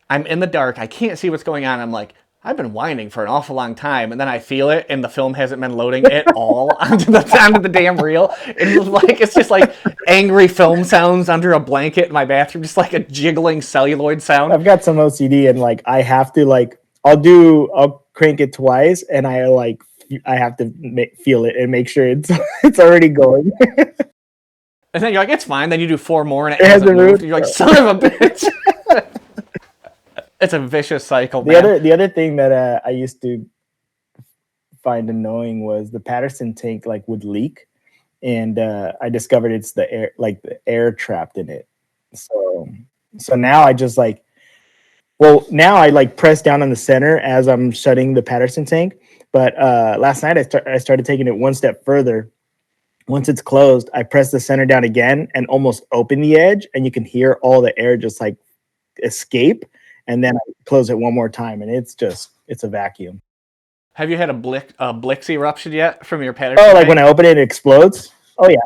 I'm in the dark, I can't see what's going on. I'm like, I've been winding for an awful long time, and then I feel it, and the film hasn't been loading at all onto the damn reel. It's just like angry film sounds under a blanket in my bathroom, just like a jiggling celluloid sound. I've got some OCD, and like I have to like I'll crank it twice, and I have to feel it and make sure it's it's already going. And then you're like, it's fine. Then you do four more, and it It hasn't hasn't moved. moved. And you're like, son of a bitch. It's a vicious cycle, The man. other thing that I used to find annoying was the Patterson tank like would leak, and I discovered it's the air trapped in it. So now I just like, well, now I like press down on the center as I'm shutting the Patterson tank. But last night I started taking it one step further. Once it's closed, I press the center down again and almost open the edge, and you can hear all the air just like escape. And then I close it one more time, and it's a vacuum. Have you had a Blix eruption yet from your Patterson Oh, like tank? when I open it, it explodes. Oh yeah.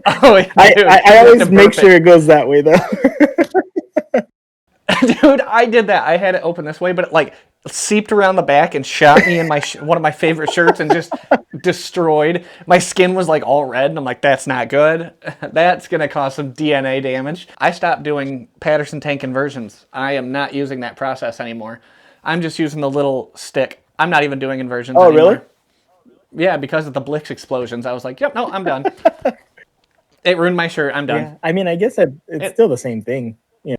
Oh, dude, I you have always to make burp sure it. it goes that way though. Dude, I did that. I had it open this way, but it like seeped around the back and shot me in my one of my favorite shirts and just destroyed. My skin was like all red, and I'm like, that's not good. That's gonna cause some DNA damage. I stopped doing Patterson tank conversions. I am not using that process anymore. I'm just using the little stick. I'm not even doing inversions Oh anymore. really? Yeah, because of the Blix explosions, I was like, yep, no, I'm done. It ruined my shirt. I'm done. Yeah. I mean, I guess it's It, still the same thing. Yeah.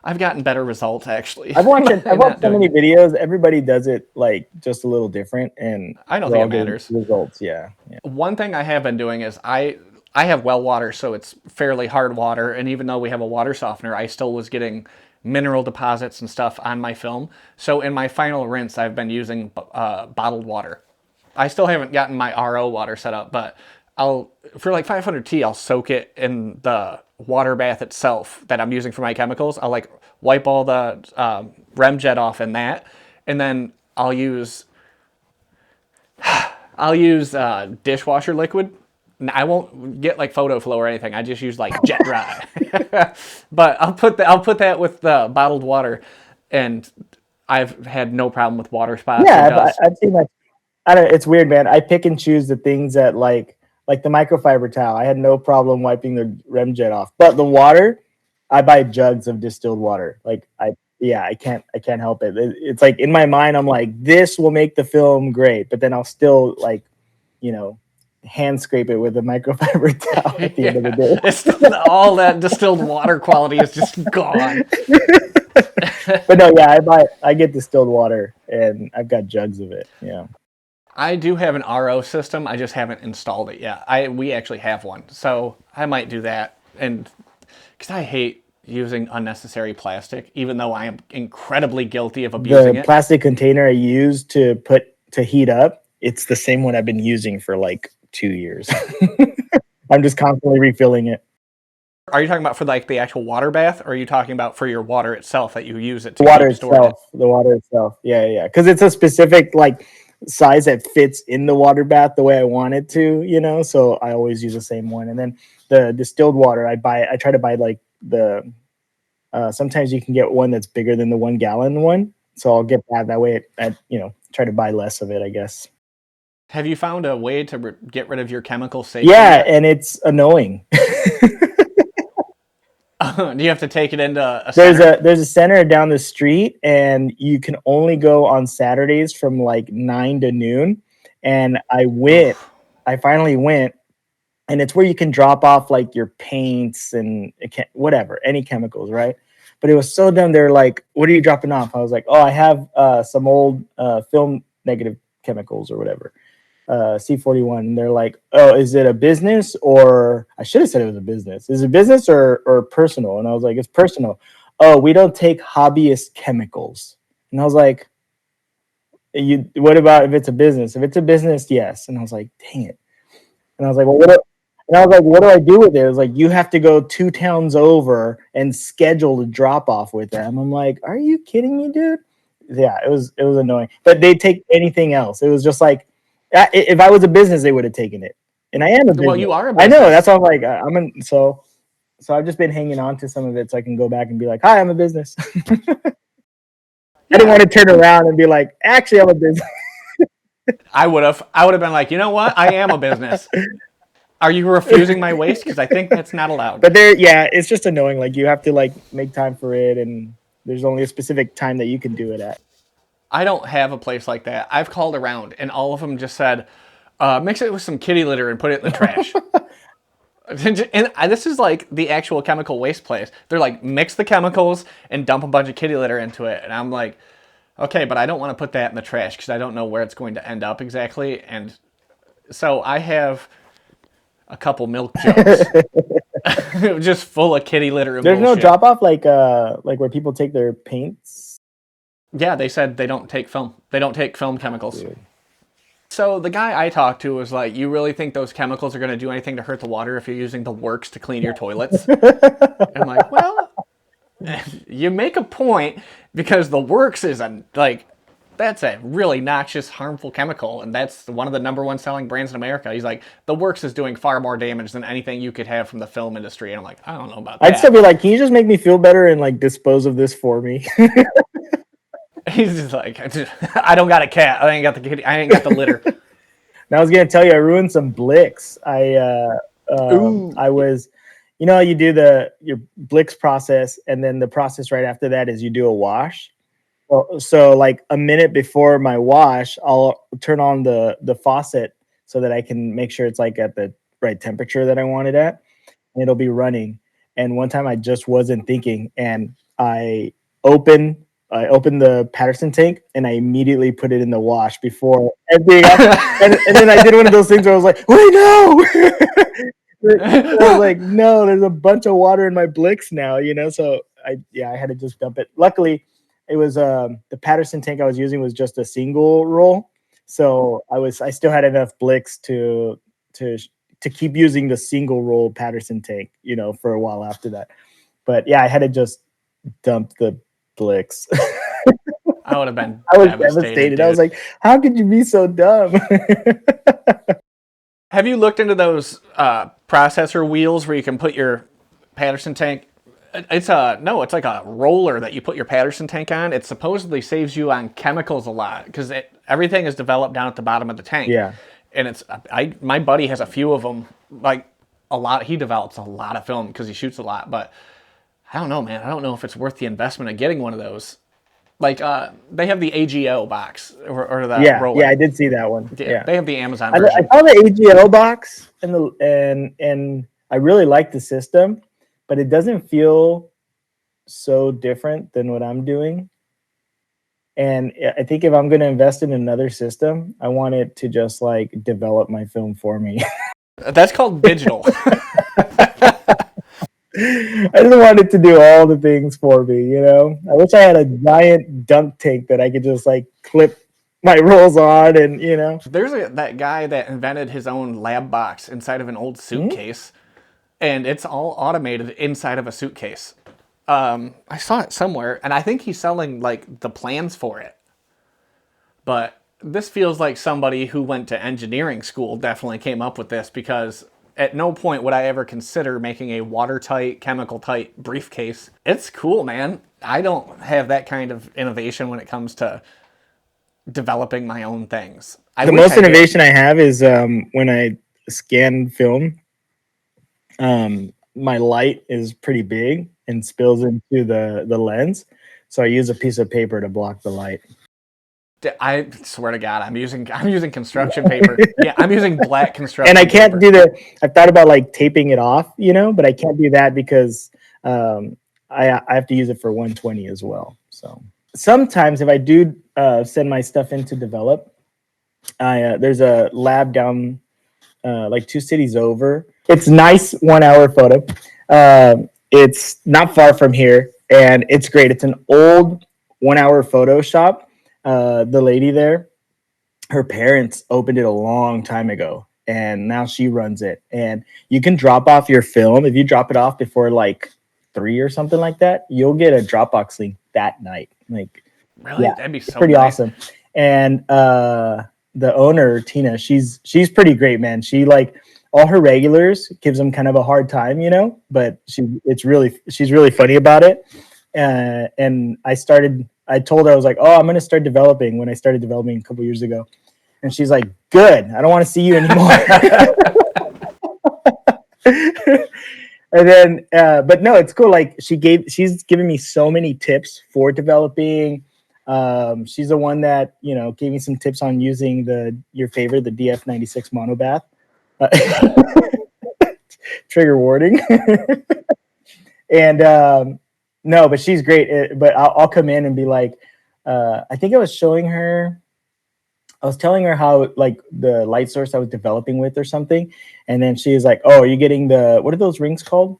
I've gotten better results actually. I've watched it. I've by not watched so doing many it. videos. Everybody does it like just a little different, and I don't they're think all it getting matters. results. Yeah. Yeah. One thing I have been doing is I have well water, so it's fairly hard water, and even though we have a water softener, I still was getting mineral deposits and stuff on my film. So in my final rinse, I've been using bottled water. I still haven't gotten my RO water set up, but I'll for like 500T, I'll soak it in the water bath itself that I'm using for my chemicals. I'll like wipe all the rem jet off in that, and then I'll use dishwasher liquid. I won't get like photo flow or anything. I just use like jet dry. But I'll put that with the bottled water, and I've had no problem with water spots or Yeah, dust. I've seen that. I don't. It's weird, man. I pick and choose the things that like the microfiber towel. I had no problem wiping the rem jet off, but the water, I buy jugs of distilled water. Like yeah, I can't help it. It's like in my mind, I'm like, this will make the film great, but then I'll still like, you know, hand scrape it with a microfiber towel at the end of the Yeah, day. it's all that distilled water quality is just gone. But no, yeah, I get distilled water and I've got jugs of it. Yeah. I do have an RO system. I just haven't installed it yet. We actually have one, so I might do that. And because I hate using unnecessary plastic, even though I am incredibly guilty of abusing The it. plastic container I use to heat up, it's the same one I've been using for like 2 years. I'm just constantly refilling it. Are you talking about for like the actual water bath, or are you talking about for your water itself that you use it The to water keep stored in? itself, the water itself. Yeah, yeah. Because it's a specific like size that fits in the water bath the way I want it to, So I always use the same one. And then the distilled water, I try to buy like the sometimes you can get one that's bigger than the 1 gallon one. So I'll get that way. Try to buy less of it, I guess. Have you found a way to get rid of your chemicals safely Yeah, yet? and it's annoying. Do you have to take it into a There's center? a center down the street, and you can only go on Saturdays from like 9 to noon. And Oof. I finally went, and it's where you can drop off like your paints and whatever, any chemicals, right? But it was so dumb. They're like, "What are you dropping off?" I was like, "Oh, I have some old film negative chemicals or whatever, C41." And they're like, "Oh, is it a business or?" I should have said it was a business. Is it business or personal? And I was like, "It's personal." "Oh, we don't take hobbyist chemicals." And I was like, What about if it's a business? If it's a business, yes." And I was like, "Dang it." And I was like, what do I do with it? It was like, "You have to go 2 towns over and schedule a drop off with them." I'm like, "Are you kidding me, dude?" Yeah, it was annoying. But they take anything else. It was just like, if I was a business, they would have taken it. And I am a Well, business. you are a I know. That's business. why I'm like, so I've just been hanging on to some of it so I can go back and be like, "Hi, I'm a business." I didn't want Yeah, to turn around and be like, "Actually, I'm a business." I would have. I would have been like, you know what? I am a business. Are you refusing my waste? Because I think that's not allowed. But yeah, it's just annoying. Like you have to like make time for it, and there's only a specific time that you can do it at. I don't have a place like that. I've called around, and all of them just said, mix it with some kitty litter and put it in the trash. And this is like the actual chemical waste place. They're like, mix the chemicals and dump a bunch of kitty litter into it. And I'm like, okay, but I don't want to put that in the trash because I don't know where it's going to end up exactly. And so I have a couple milk jugs just full of kitty litter and There's no bullshit. drop off like where people take their paints. Yeah, they said they don't take film. They don't take film chemicals. Dude. So the guy I talked to was like, "You really think those chemicals are going to do anything to hurt the water if you're using the works to clean your toilets?" And I'm like, "Well, you make a point because the works is that's a really noxious, harmful chemical, and that's one of the number one selling brands in America." He's like, "The works is doing far more damage than anything you could have from the film industry." And I'm like, "I don't know about I'd still that." be like, "Can you just make me feel better and like dispose of this for me?" He's just like, "I don't got a cat. I ain't got the kitty. I ain't got the litter." And I was gonna tell you, I ruined some Blicks. Ooh, I was, you do your Blicks process, and then the process right after that is you do a wash. So like a minute before my wash, I'll turn on the faucet so that I can make sure it's like at the right temperature that I want it at, and it'll be running. And one time I just wasn't thinking, and opened I opened the Patterson tank and I immediately put it in the wash before emptying out. And then I did one of those things where I was like, "Wait, no!" I was like, "No, there's a bunch of water in my Blicks now," So I had to just dump it. Luckily, it was the Patterson tank I was using was just a single roll, so I still had enough Blicks to to keep using the single roll Patterson tank, for a while after that. But yeah, I had to just dump the Blicks. I would have been I was devastated, devastated. I was dude. like, "How could you be so dumb?" Have you looked into those processor wheels where you can put your Patterson tank? It's a no, it's like a roller that you put your Patterson tank on. It supposedly saves you on chemicals a lot because everything is developed down at the bottom of the tank, Yeah. and my buddy has a few of them, like a lot. He develops a lot of film because he shoots a lot, but I don't know, man. I don't know if it's worth the investment of getting one of those. Like they have the AGO box or the Yeah, yeah, roller. I did see that one. Yeah, Yeah, they have the Amazon I version. saw the AGO box and I really like the system, but it doesn't feel so different than what I'm doing. And I think if I'm going to invest in another system, I want it to just like develop my film for me. That's called digital. I just want it to do all the things for me, you know? I wish I had a giant dunk tank that I could just like clip my rolls on and, you know. There's that guy that invented his own lab box inside of an old Hmm? suitcase, and it's all automated inside of a suitcase. I saw it somewhere, and I think he's selling like the plans for it. But this feels like somebody who went to engineering school definitely came up with this, because at no point would I ever consider making a watertight, chemical tight briefcase. It's cool, man. I don't have that kind of innovation when it comes to developing my own things. I The wish most I did. innovation I have is when I scan film, my light is pretty big and spills into the lens. So I use a piece of paper to block the light. I swear to God, I'm using construction paper. Yeah, I'm using black And I construction can't paper. do the. I've thought about like taping it off, you know, but I can't do that because um, I have to use it for 120 as well. So sometimes if I do send my stuff in to develop, I there's a lab down like 2 cities over. It's nice 1 hour photo. It's not far from here, and it's great. It's an old 1 hour photo shop. The lady there, her parents opened it a long time ago, and now she runs it. And you can drop off your film if you drop it off before like 3 or something like that. You'll get a Dropbox link that night. Like, Really? yeah, That'd be it's so pretty nice. awesome. And the owner, Tina, she's pretty great, man. She like all her regulars gives them kind of a hard time, you know, but she's really funny about it. And I told her, I was like, oh, I'm gonna start developing when I started developing a couple years ago. And she's like, good, I don't want to see you anymore. And then but no, it's cool. Like she's given me so many tips for developing. She's the one that, you know, gave me some tips on using your favorite, the DF96 monobath. uh, Trigger warning. And no, but she's great. But I'll come in and be like, I think I was telling her how like the light source I was developing with or something, and then she is like, "Oh, are you getting what are those rings called?"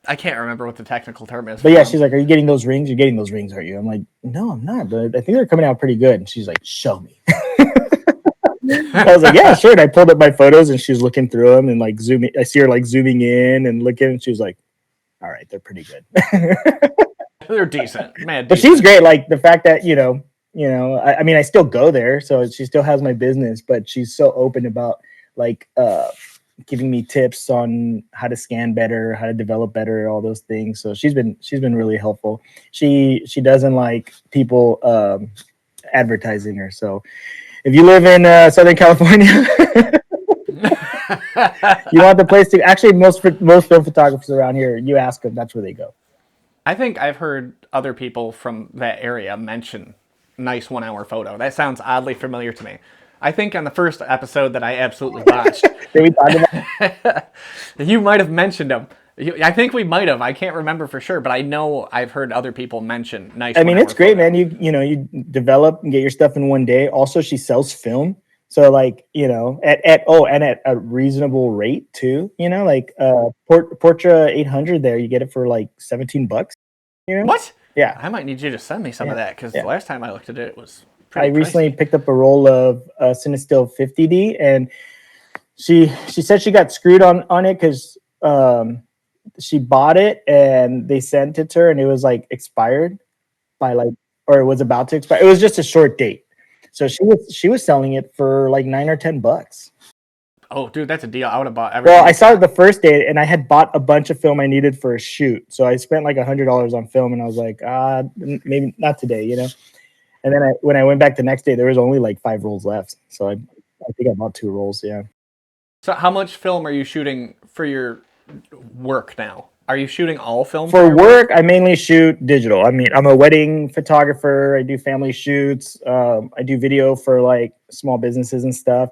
I can't remember what the technical term is But yeah, for them. she's like, "Are you getting those rings? You're getting those rings, aren't you?" I'm like, "No, I'm not, but I think they're coming out pretty good." And she's like, "Show me." I was like, "Yeah, sure." And I pulled up my photos, and she's looking through them and like zooming. I see her like zooming in and looking, and she was like, "All right, they're pretty good." They're decent, man, But she's decent. great. Like the fact that I mean, I still go there, so she still has my business, but she's so open about like giving me tips on how to scan better, how to develop better, all those things. So she's been really helpful. She doesn't like people advertising her. So if you live in Southern California, you want the place to actually most film photographers around here. You ask them, that's where they go. I think I've heard other people from that area mention nice 1 hour photo. That sounds oddly familiar to me. I think on the first episode that I absolutely botched, Did we talk about? you might have mentioned them. I think we might have. I can't remember for sure, but I know I've heard other people mention nice I one mean, it's hour great, photo. man. You develop and get your stuff in one day. Also, she sells film, so like at a reasonable rate too. You know, like Portra 800 there, you get it for like $17. You know, What? yeah, I might need you to send me some yeah, of that, because the yeah. last time I looked at it, it was I pretty recently pricey. picked up a roll of Cinestill 50D, and she said she got screwed on it because she bought it and they sent it to her and it was like expired by like, or it was about to expire. It was just a short date. So she was selling it for like $9 or $10. Oh, dude, that's a deal. I would have bought Well, everything I it's saw it got. the first day and I had bought a bunch of film I needed for a shoot. So I spent like $100 on film and I was like, maybe not today, you know? And then when I went back the next day, there was only like 5 rolls left. So I think I bought 2 rolls. Yeah. So, how much film are you shooting for your work now? Are you shooting all film for For your work? work, I mainly shoot digital. I mean, I'm a wedding photographer. I do family shoots. I do video for like small businesses and stuff.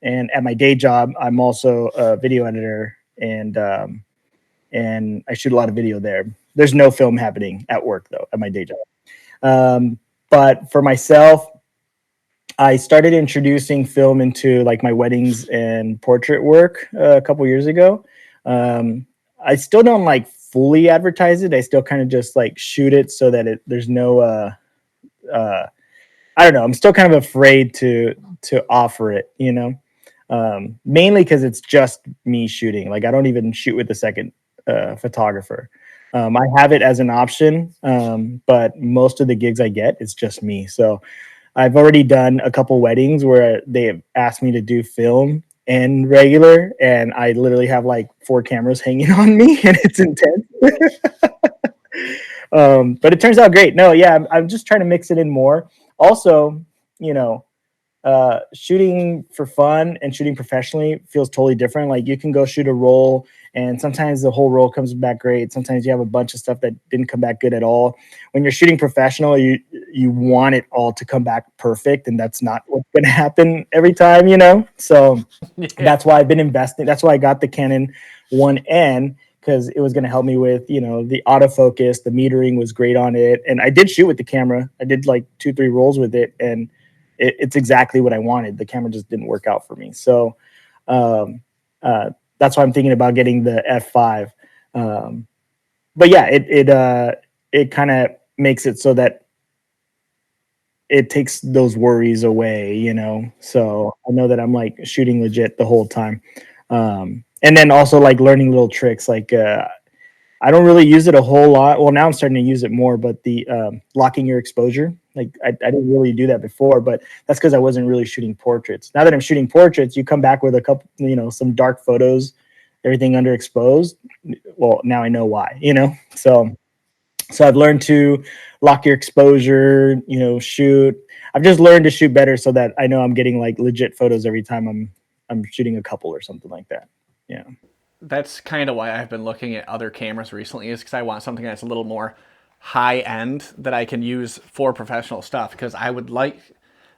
And at my day job, I'm also a video editor, and I shoot a lot of video there. There's no film happening at work though at my day job. But for myself, I started introducing film into like my weddings and portrait work a couple years ago. I still don't like fully advertise it. I still kind of just like shoot it so that there's no uh, I don't know. I'm still kind of afraid to offer it, you know, mainly because it's just me shooting. Like I don't even shoot with the second photographer. I have it as an option, but most of the gigs I get, it's just me. So I've already done a couple weddings where they have asked me to do film and regular, and I literally have like four cameras hanging on me, and it's intense. But it turns out great. No, yeah, I'm just trying to mix it in more. Also, you know, shooting for fun and shooting professionally feels totally different. Like you can go shoot a roll, and sometimes the whole roll comes back great. Sometimes you have a bunch of stuff that didn't come back good at all. When you're shooting professional, you want it all to come back perfect, and that's not what's going to happen every time, you know. So Yeah. that's why I've been investing. That's why I got the Canon 1N, because it was going to help me with, you know, the autofocus. The metering was great on it, and I did shoot with the camera. I did like 2-3 rolls with it, and it's exactly what I wanted. The camera just didn't work out for me. So um, that's why I'm thinking about getting the F5. Um, but yeah, it kind of makes it so that it takes those worries away, you know. So I know that I'm like shooting legit the whole time. And then also like learning little tricks like I don't really use it a whole lot. Well, now I'm starting to use it more, but the locking your exposure, like I didn't really do that before, but that's because I wasn't really shooting portraits. Now that I'm shooting portraits, you come back with a couple, you know, some dark photos, everything underexposed. Well, now I know why, you know. So I've learned to lock your exposure, you know, shoot. I've just learned to shoot better so that I know I'm getting like legit photos every time I'm shooting a couple or something like that. Yeah. That's kind of why I've been looking at other cameras recently, is because I want something that's a little more high end that I can use for professional stuff. Because I would like,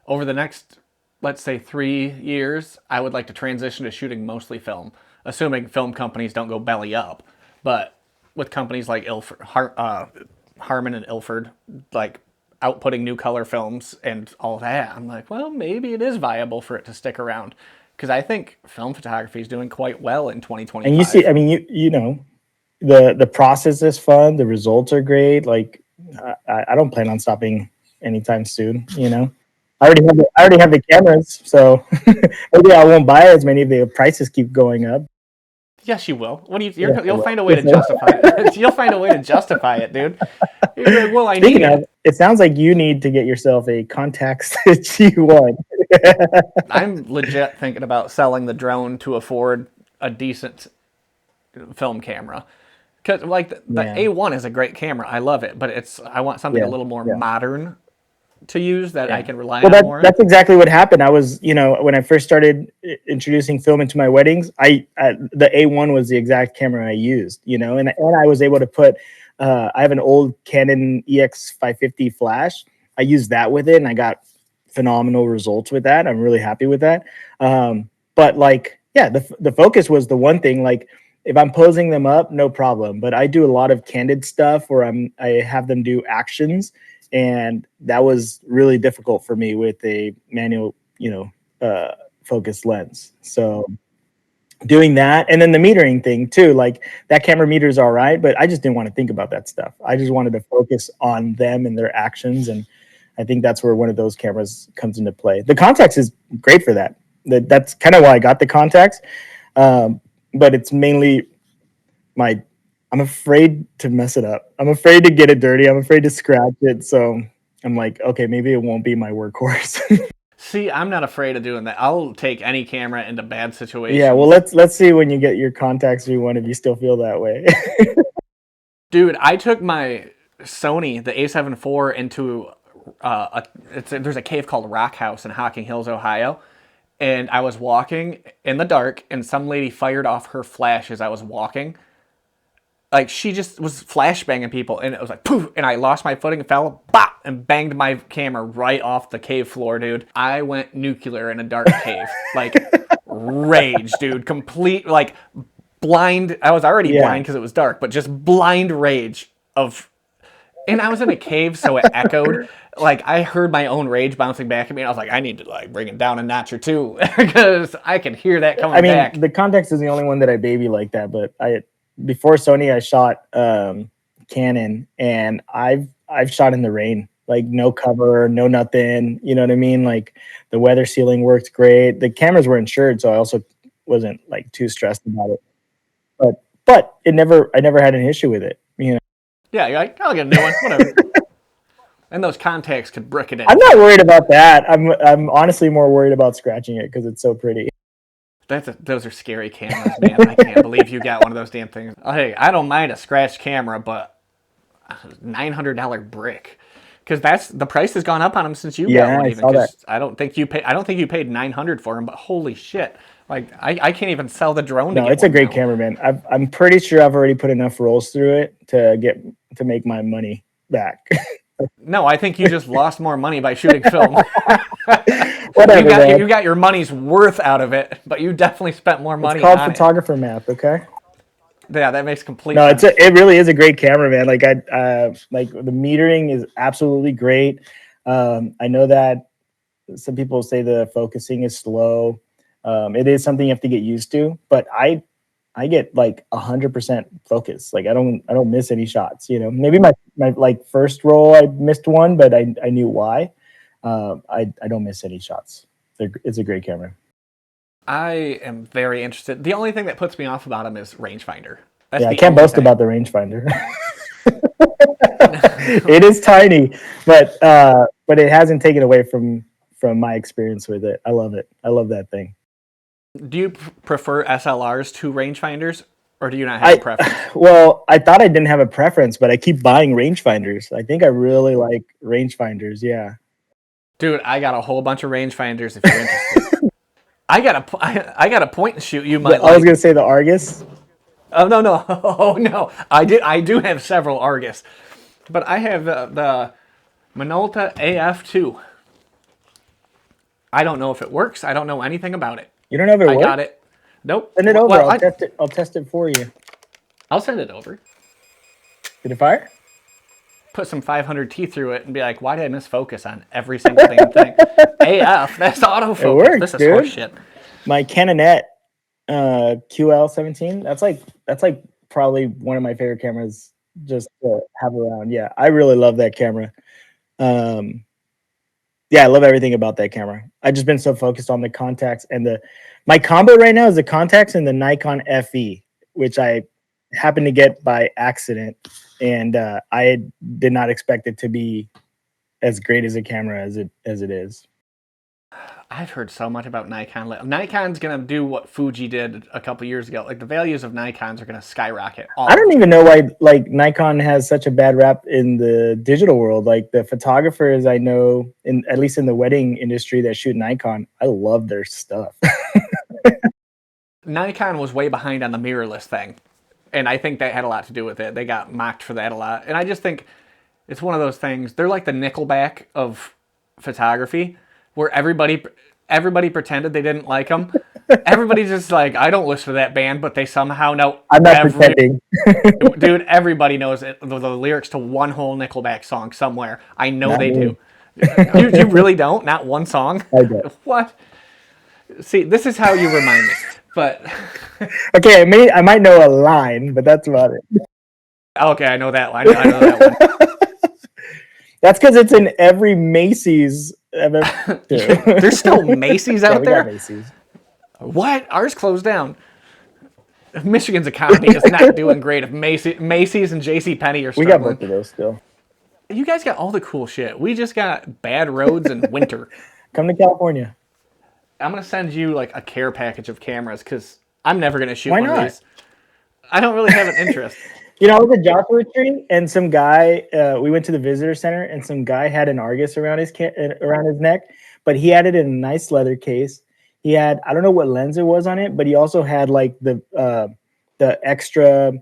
over the next, let's say, 3 years, I would like to transition to shooting mostly film, assuming film companies don't go belly up. But with companies like Harman and Ilford, like outputting new color films and all that, I'm like, well, maybe it is viable for it to stick around, because I think film photography is doing quite well in And you see, 2025. I mean, you know, the process is fun. The results are great. Like, I don't plan on stopping anytime soon. You know, I already have the cameras, so maybe I won't buy as many if the prices keep going up. Yes, you will. What do you? Yes, I You'll will. find a way to Yes, I will. justify it. You'll find a way to justify it, dude. You'll be like, well, I need Speaking of, it. it sounds like you need to get yourself a Contax G1. I'm legit thinking about selling the drone to afford a decent film camera. Because like the Yeah, A1 is a great camera, I love it, but I want something a yeah, little more yeah. modern to use that I Yeah. can rely Well, on more. that's exactly what happened. I was, you know, when I first started introducing film into my weddings, the A1 was the exact camera I used, you know, and I was able to put. I have an old Canon EX 550 flash. I used that with it, and I got phenomenal results with that. I'm really happy with that. But like, yeah, the focus was the one thing. Like, if I'm posing them up, no problem. But I do a lot of candid stuff where I have them do actions, and that was really difficult for me with a manual, you know, focused lens. So doing that, and then the metering thing too, like that camera meter is all right, but I just didn't want to think about that stuff. I just wanted to focus on them and their actions, and I think that's where one of those cameras comes into play. The Contax is great for that. That's kind of why I got the Contax, um, but it's mainly my I'm afraid to mess it up. I'm afraid to get it dirty. I'm afraid to scratch it. So I'm like, okay, maybe it won't be my workhorse. See, I'm not afraid of doing that. I'll take any camera into bad Yeah, well, situations. let's see when you get your Contax V1 if you still feel that way. Dude, I took my Sony, the A7 IV, into there's a cave called Rock House in Hocking Hills, Ohio, and I was walking in the dark, and some lady fired off her flash as I was walking, Like, she just was flashbanging people, and it was like, poof, and I lost my footing and fell, bop, and banged my camera right off the cave floor, dude. I went nuclear in a dark cave. Like, rage, dude. Complete, like, blind. I was already blind because it was dark, but just blind rage of. And I was in a cave, so it echoed. Like, I heard my own rage bouncing back at me, and I was like, I need to, like, bring it down a notch or two, because I can hear that coming back. The Contax is the only one that I baby like that, but before Sony, I shot Canon, and I've shot in the rain, like no cover, no nothing. You know what I mean? Like, the weather sealing worked great. The cameras were insured, so I also wasn't like too stressed about it. But I never had an issue with it. You know? Yeah, you're like, I'll get a new one, whatever. And those contacts could brick it in. I'm not worried about that. I'm honestly more worried about scratching it because it's so pretty. Those are scary cameras, man. I can't believe you got one of those damn things. Hey, I don't mind a scratched camera, but $900 brick, because that's the price has gone up on them since you got one. Even I don't think you paid $900 for them, but holy shit! Like, I can't even sell the drone. No, it's a great camera, man. I'm pretty sure I've already put enough rolls through it to make my money back. No, I think you just lost more money by shooting film. Whatever, you got your money's worth out of it, but you definitely spent more money. It's called photographer math, okay? Yeah, that makes complete sense. It really is a great camera, man. Like, like, the metering is absolutely great. I know that some people say the focusing is slow. It is something you have to get used to, but I get like 100% focus. Like, I don't miss any shots. You know, maybe my like first roll I missed one, but I knew why. I don't miss any shots. It's a great camera. I am very interested. The only thing that puts me off about them is rangefinder. I can't boast about the rangefinder. It is tiny, but it hasn't taken away from my experience with it. I love it. I love that thing. Do you prefer SLRs to rangefinders, or do you not have a preference? Well, I thought I didn't have a preference, but I keep buying rangefinders. I think I really like rangefinders. Yeah. Dude, I got a whole bunch of rangefinders if you're interested. I got a point and shoot you might I was gonna say the Argus. Oh no. Oh no. I do have several Argus. But I have the Minolta AF2. I don't know if it works. I don't know anything about it. You don't know if it works? I got it. Nope. Send it over. Well, I'll test it for you. I'll send it over. Did it fire? Put some 500T through it and be like, why did I miss focus on every single damn thing? AF, that's autofocus. It works, this is dude. horseshit. My Canonette QL17, that's like probably one of my favorite cameras just to have around. Yeah, I really love that camera. Yeah, I love everything about that camera. I've just been so focused on the Contax, and my combo right now is the Contax and the Nikon FE, which I happened to get by accident, and I did not expect it to be as great as a camera as it is. I've heard so much about Nikon. Nikon's gonna do what Fuji did a couple years ago. Like, the values of Nikons are gonna skyrocket. I don't even know why like Nikon has such a bad rap in the digital world. Like, the photographers I know, at least in the wedding industry, that shoot Nikon, I love their stuff. Nikon was way behind on the mirrorless thing, and I think that had a lot to do with it. They got mocked for that a lot, and I just think it's one of those things. They're like the Nickelback of photography, where everybody pretended they didn't like them. Everybody's just like, I don't listen to that band, but they somehow know. I'm not pretending. Dude, everybody knows it, the lyrics to one whole Nickelback song somewhere. I know not they me. Do. You really don't? Not one song? I do. What? See, this is how you remind me. But okay, I might know a line, but that's about it. Okay, I know that line. I know that one. That's because it's in every Macy's I've ever been. There's still Macy's out there? Got Macy's. What? Ours closed down. Michigan's economy is not doing great if Macy's and JCPenney are struggling. We got both of those still. You guys got all the cool shit. We just got bad roads and winter. Come to California. I'm going to send you like a care package of cameras because I'm never going to shoot one of these. I don't really have an interest. You know, I was at Joshua Tree, and some guy, we went to the visitor center, and some guy had an Argus around his neck, but he had it in a nice leather case. He had, I don't know what lens it was on it, but he also had like the extra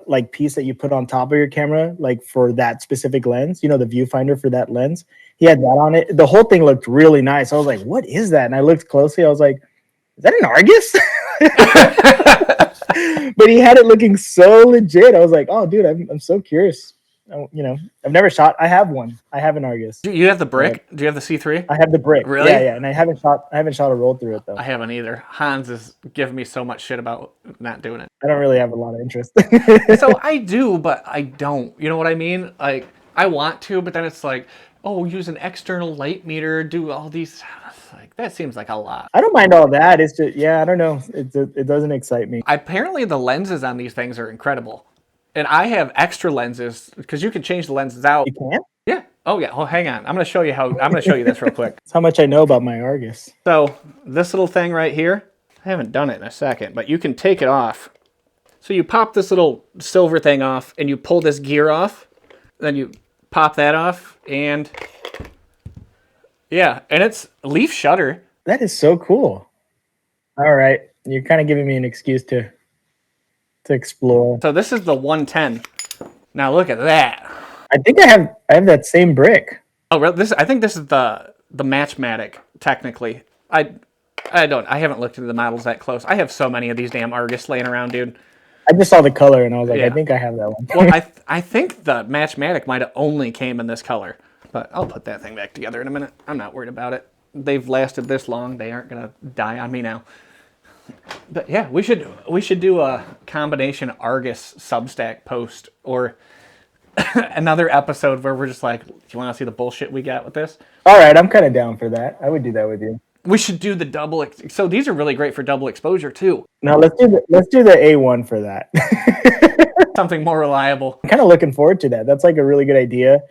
like piece that you put on top of your camera, like for that specific lens, you know, the viewfinder for that lens. He had that on it. The whole thing looked really nice. I was like, what is that? And I looked closely. I was like, is that an Argus? But he had it looking so legit. I was like, oh, dude, I'm so curious. You know, I've never shot. I have one. I have an Argus. Do you have the brick? Do you have the C3? I have the brick. Really? Yeah, yeah. And I haven't shot a roll through it though. I haven't either. Hans is giving me so much shit about not doing it. I don't really have a lot of interest. So I do, but I don't. You know what I mean? Like, I want to, but then it's like, oh, use an external light meter, do all these. Like, that seems like a lot. I don't mind all that. It's just, yeah, I don't know. It doesn't excite me. Apparently, the lenses on these things are incredible. And I have extra lenses because you can change the lenses out. You can? Yeah. Oh yeah. Well, hang on. I'm gonna show you this real quick. That's how much I know about my Argus. So this little thing right here, I haven't done it in a second, but you can take it off. So you pop this little silver thing off and you pull this gear off. Then you pop that off and yeah, and it's leaf shutter. That is so cool. All right. You're kind of giving me an excuse to explore. So this is the 110. Now look at that. I think I have that same brick. Oh, really? I think this is the Matchmatic, technically. I haven't looked into the models that close. I have so many of these damn Argus laying around, dude. I just saw the color and I was like, Yeah. I think I have that one. Well, I think the Matchmatic might have only came in this color, but I'll put that thing back together in a minute. I'm not worried about it. They've lasted this long. They aren't gonna die on me now. But yeah, we should do a combination Argus Substack post or another episode where we're just like, do you want to see the bullshit we got with this? All right, I'm kind of down for that. I would do that with you. We should do the double. So these are really great for double exposure too. Now let's do the A1 for that. Something more reliable. I'm kind of looking forward to that. That's like a really good idea.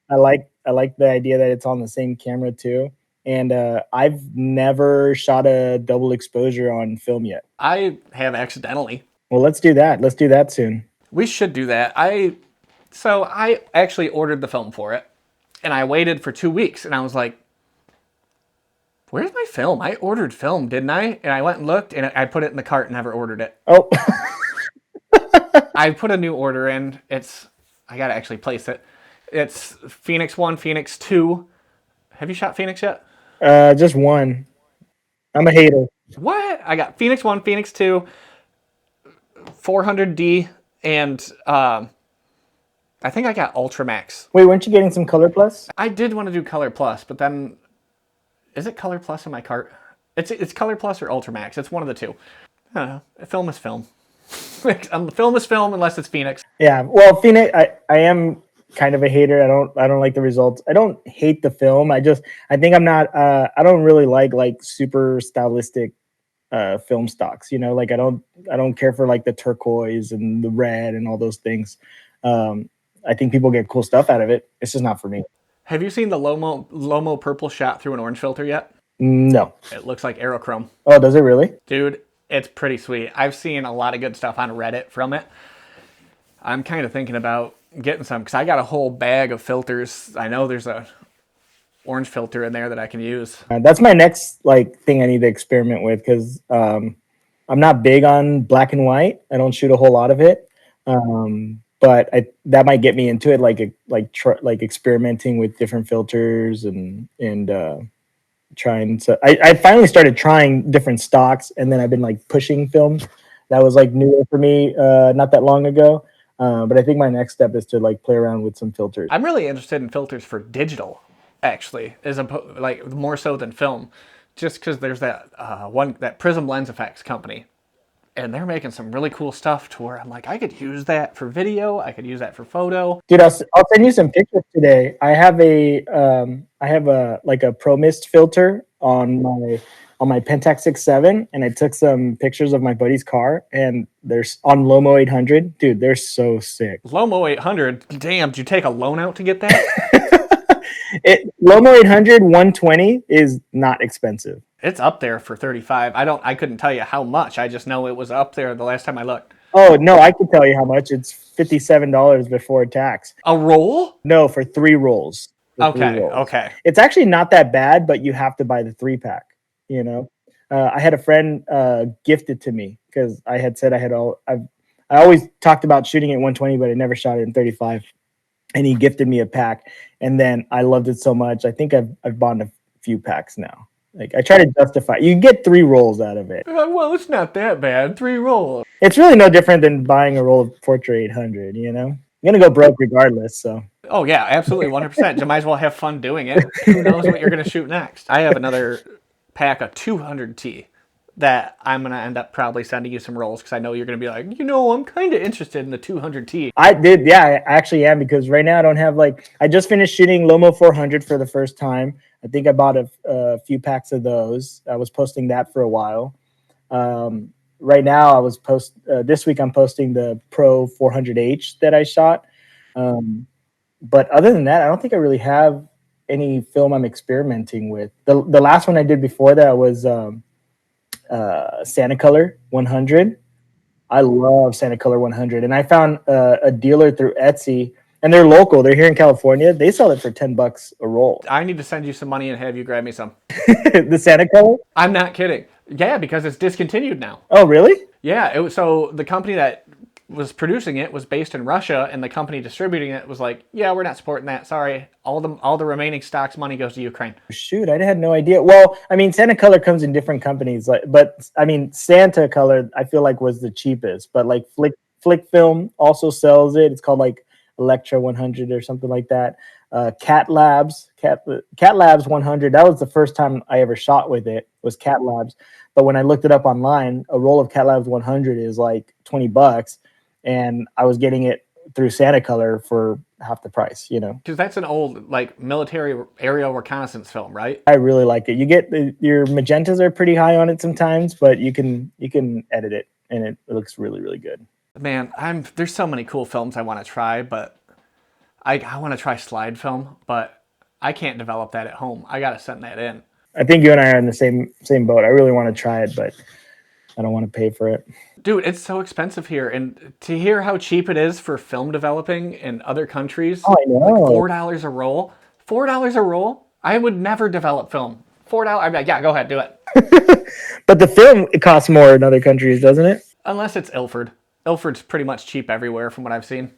I like the idea that it's on the same camera too. And I've never shot a double exposure on film yet. I have accidentally. Well, let's do that. Let's do that soon. We should do that. I actually ordered the film for it, and I waited for 2 weeks, and I was like, where's my film? I ordered film, didn't I? And I went and looked, and I put it in the cart and never ordered it. Oh. I put a new order in. I got to actually place it. It's Phoenix 1, Phoenix 2. Have you shot Phoenix yet? Just one. I'm a hater. What? I got Phoenix 1, Phoenix 2, 400D, and I think I got Ultramax. Wait, weren't you getting some Color Plus? I did want to do Color Plus, but then is it Color Plus in my cart? It's Color Plus or Ultramax. It's one of the two. I don't know. Film is film. Film is film unless it's Phoenix. Yeah. Well, Phoenix, I am kind of a hater. I don't like the results. I don't hate the film. I think I'm not. I don't really like super stylistic film stocks. You know, like I don't care for like the turquoise and the red and all those things. I think people get cool stuff out of it. It's just not for me. Have you seen the Lomo purple shot through an orange filter yet? No. It looks like aerochrome. Oh, does it really? Dude, it's pretty sweet. I've seen a lot of good stuff on Reddit from it. I'm kind of thinking about getting some because I got a whole bag of filters. I know there's a orange filter in there that I can use. That's my next like thing I need to experiment with because I'm not big on black and white. I don't shoot a whole lot of it. But that might get me into it, like experimenting with different filters and trying. So I finally started trying different stocks, and then I've been like pushing film. That was like newer for me not that long ago. But I think my next step is to like play around with some filters. I'm really interested in filters for digital, actually, like more so than film, just because there's that that Prism Lens Effects company. And they're making some really cool stuff to where I'm like, I could use that for video. I could use that for photo. Dude, I'll send you some pictures today. I have a like a Pro Mist filter on my Pentax 6.7, and I took some pictures of my buddy's car, and there's on Lomo 800. Dude, they're so sick. Lomo 800. Damn, did you take a loan out to get that? Lomo 800 120 is not expensive. It's up there for 35. I couldn't tell you how much. I just know it was up there the last time I looked. Oh, no, I can tell you how much. It's $57 before tax. A roll? No, for 3 rolls. Okay. It's actually not that bad, but you have to buy the 3-pack, you know? I had a friend gift it to me because I had said I I always talked about shooting at 120, but I never shot it in 35. And he gifted me a pack, and then I loved it so much. I think I've bought a few packs now. Like I try to justify. You get 3 rolls out of it. Well, it's not that bad. 3 rolls. It's really no different than buying a roll of Portra 800. You know, you're gonna go broke regardless. So Oh yeah, absolutely, 100%. You might as well have fun doing it. Who knows what you're gonna shoot next? I have another pack of 200T that I'm gonna end up probably sending you some rolls because I know you're gonna be like, I'm kind of interested in the 200T. I did, yeah, I actually am because right now I don't have I just finished shooting Lomo 400 for the first time. I think I bought a few packs of those. I was posting that for a while. Right now this week I'm posting the Pro 400H that I shot. But other than that, I don't think I really have any film I'm experimenting with. The last one I did before that was Santa Color 100. I love Santa Color 100, and I found a dealer through Etsy, and they're local. They're here in California. They sell it for $10 a roll. I need to send you some money and have you grab me some. The Santa Color? I'm not kidding. Yeah, because it's discontinued now. Oh, really? Yeah, so the company that was producing it was based in Russia, and the company distributing it was like, yeah, we're not supporting that. Sorry, all the remaining stock's money goes to Ukraine. Shoot, I had no idea. Well, I mean, Santa Color comes in different companies, but I mean, Santa Color I feel like was the cheapest, but like Flick Film also sells it. It's called like Electra 100 or something like that. Cat Labs 100. That was the first time I ever shot with it. Was Cat Labs, but when I looked it up online, a roll of Cat Labs 100 is like $20. And I was getting it through Santa Color for half the price, Because that's an old like military aerial reconnaissance film, right? I really like it. You get your magentas are pretty high on it sometimes, but you can edit it, and it looks really, really good. Man, there's so many cool films I want to try, but I want to try slide film, but I can't develop that at home. I gotta send that in. I think you and I are in the same boat. I really want to try it, but I don't want to pay for it. Dude, it's so expensive here, and to hear how cheap it is for film developing in other countries, I know. like $4 a roll. $4 a roll? I would never develop film. $4. I'm like, yeah, go ahead, do it. But the film, it costs more in other countries, doesn't it? Unless it's Ilford. Ilford's pretty much cheap everywhere from what I've seen.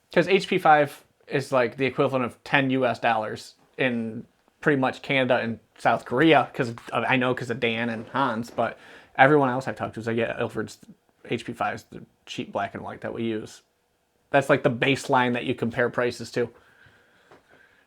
Because HP5 is like the equivalent of $10 in pretty much Canada and South Korea, because of Dan and Hans, but everyone else I've talked to is like, yeah, Ilford's HP5 is the cheap black and white that we use. That's like the baseline that you compare prices to.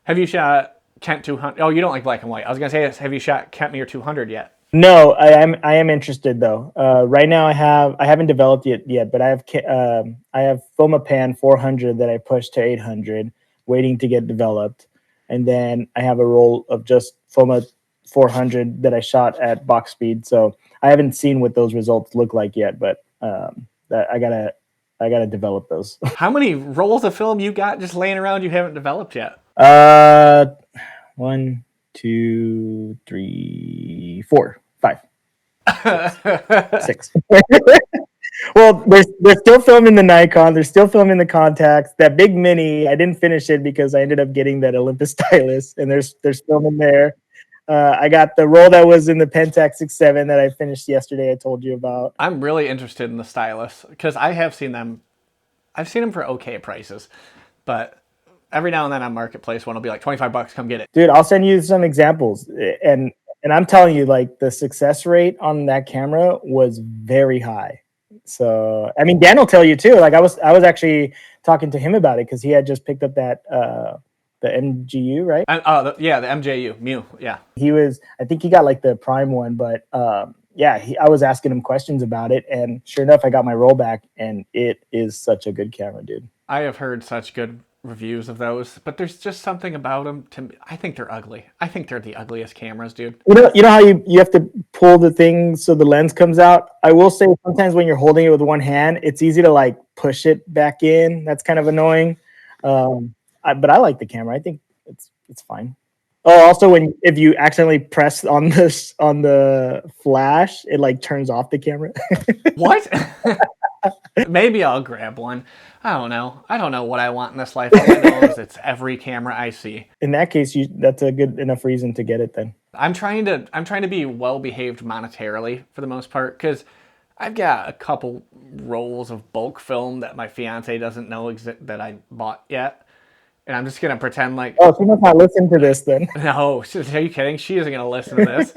Have you shot Kent 200? Oh, you don't like black and white. I was gonna say, have you shot Kent Mir 200 yet? No, I am interested though. Right now I haven't developed it yet, but I have Fomapan 400 that I pushed to 800, waiting to get developed, and then I have a roll of just Foma 400 that I shot at box speed. So I haven't seen what those results look like yet, but that I gotta develop those. How many rolls of film you got just laying around you haven't developed yet? 1, 2, 3, 4, 5, 6. Well, they're still filming the Nikon. They're still filming the Contax. That big mini, I didn't finish it because I ended up getting that Olympus stylus, and there's filming there. I got the roll that was in the Pentax 6.7 that I finished yesterday. I told you about. I'm really interested in the stylus because I have seen them. I've seen them for okay prices, but every now and then on Marketplace one will be like $25. Come get it, dude. I'll send you some examples, and I'm telling you, like the success rate on that camera was very high. So I mean, Dan will tell you too. Like I was actually talking to him about it because he had just picked up that the MGU, right? Yeah, the MJU Mew. Yeah, I think he got like the Prime one, but yeah, I was asking him questions about it, and sure enough, I got my rollback, and it is such a good camera, dude. I have heard such good reviews of those, but there's just something about them. I think they're ugly. I think they're the ugliest cameras, dude. You know how you have to pull the thing so the lens comes out. I will say sometimes when you're holding it with one hand, it's easy to like push it back in. That's kind of annoying. But I like the camera. I think it's fine. Oh, also if you accidentally press on the flash, it like turns off the camera. What? Maybe I'll grab one. I don't know. I don't know what I want in this life. All I know is it's every camera I see. In that case, that's a good enough reason to get it then. I'm trying to be well behaved monetarily for the most part, because I've got a couple rolls of bulk film that my fiance doesn't know that I bought yet. And I'm just going to pretend like, Oh, she must not listen to this then. no, are you kidding? She isn't going to listen to this.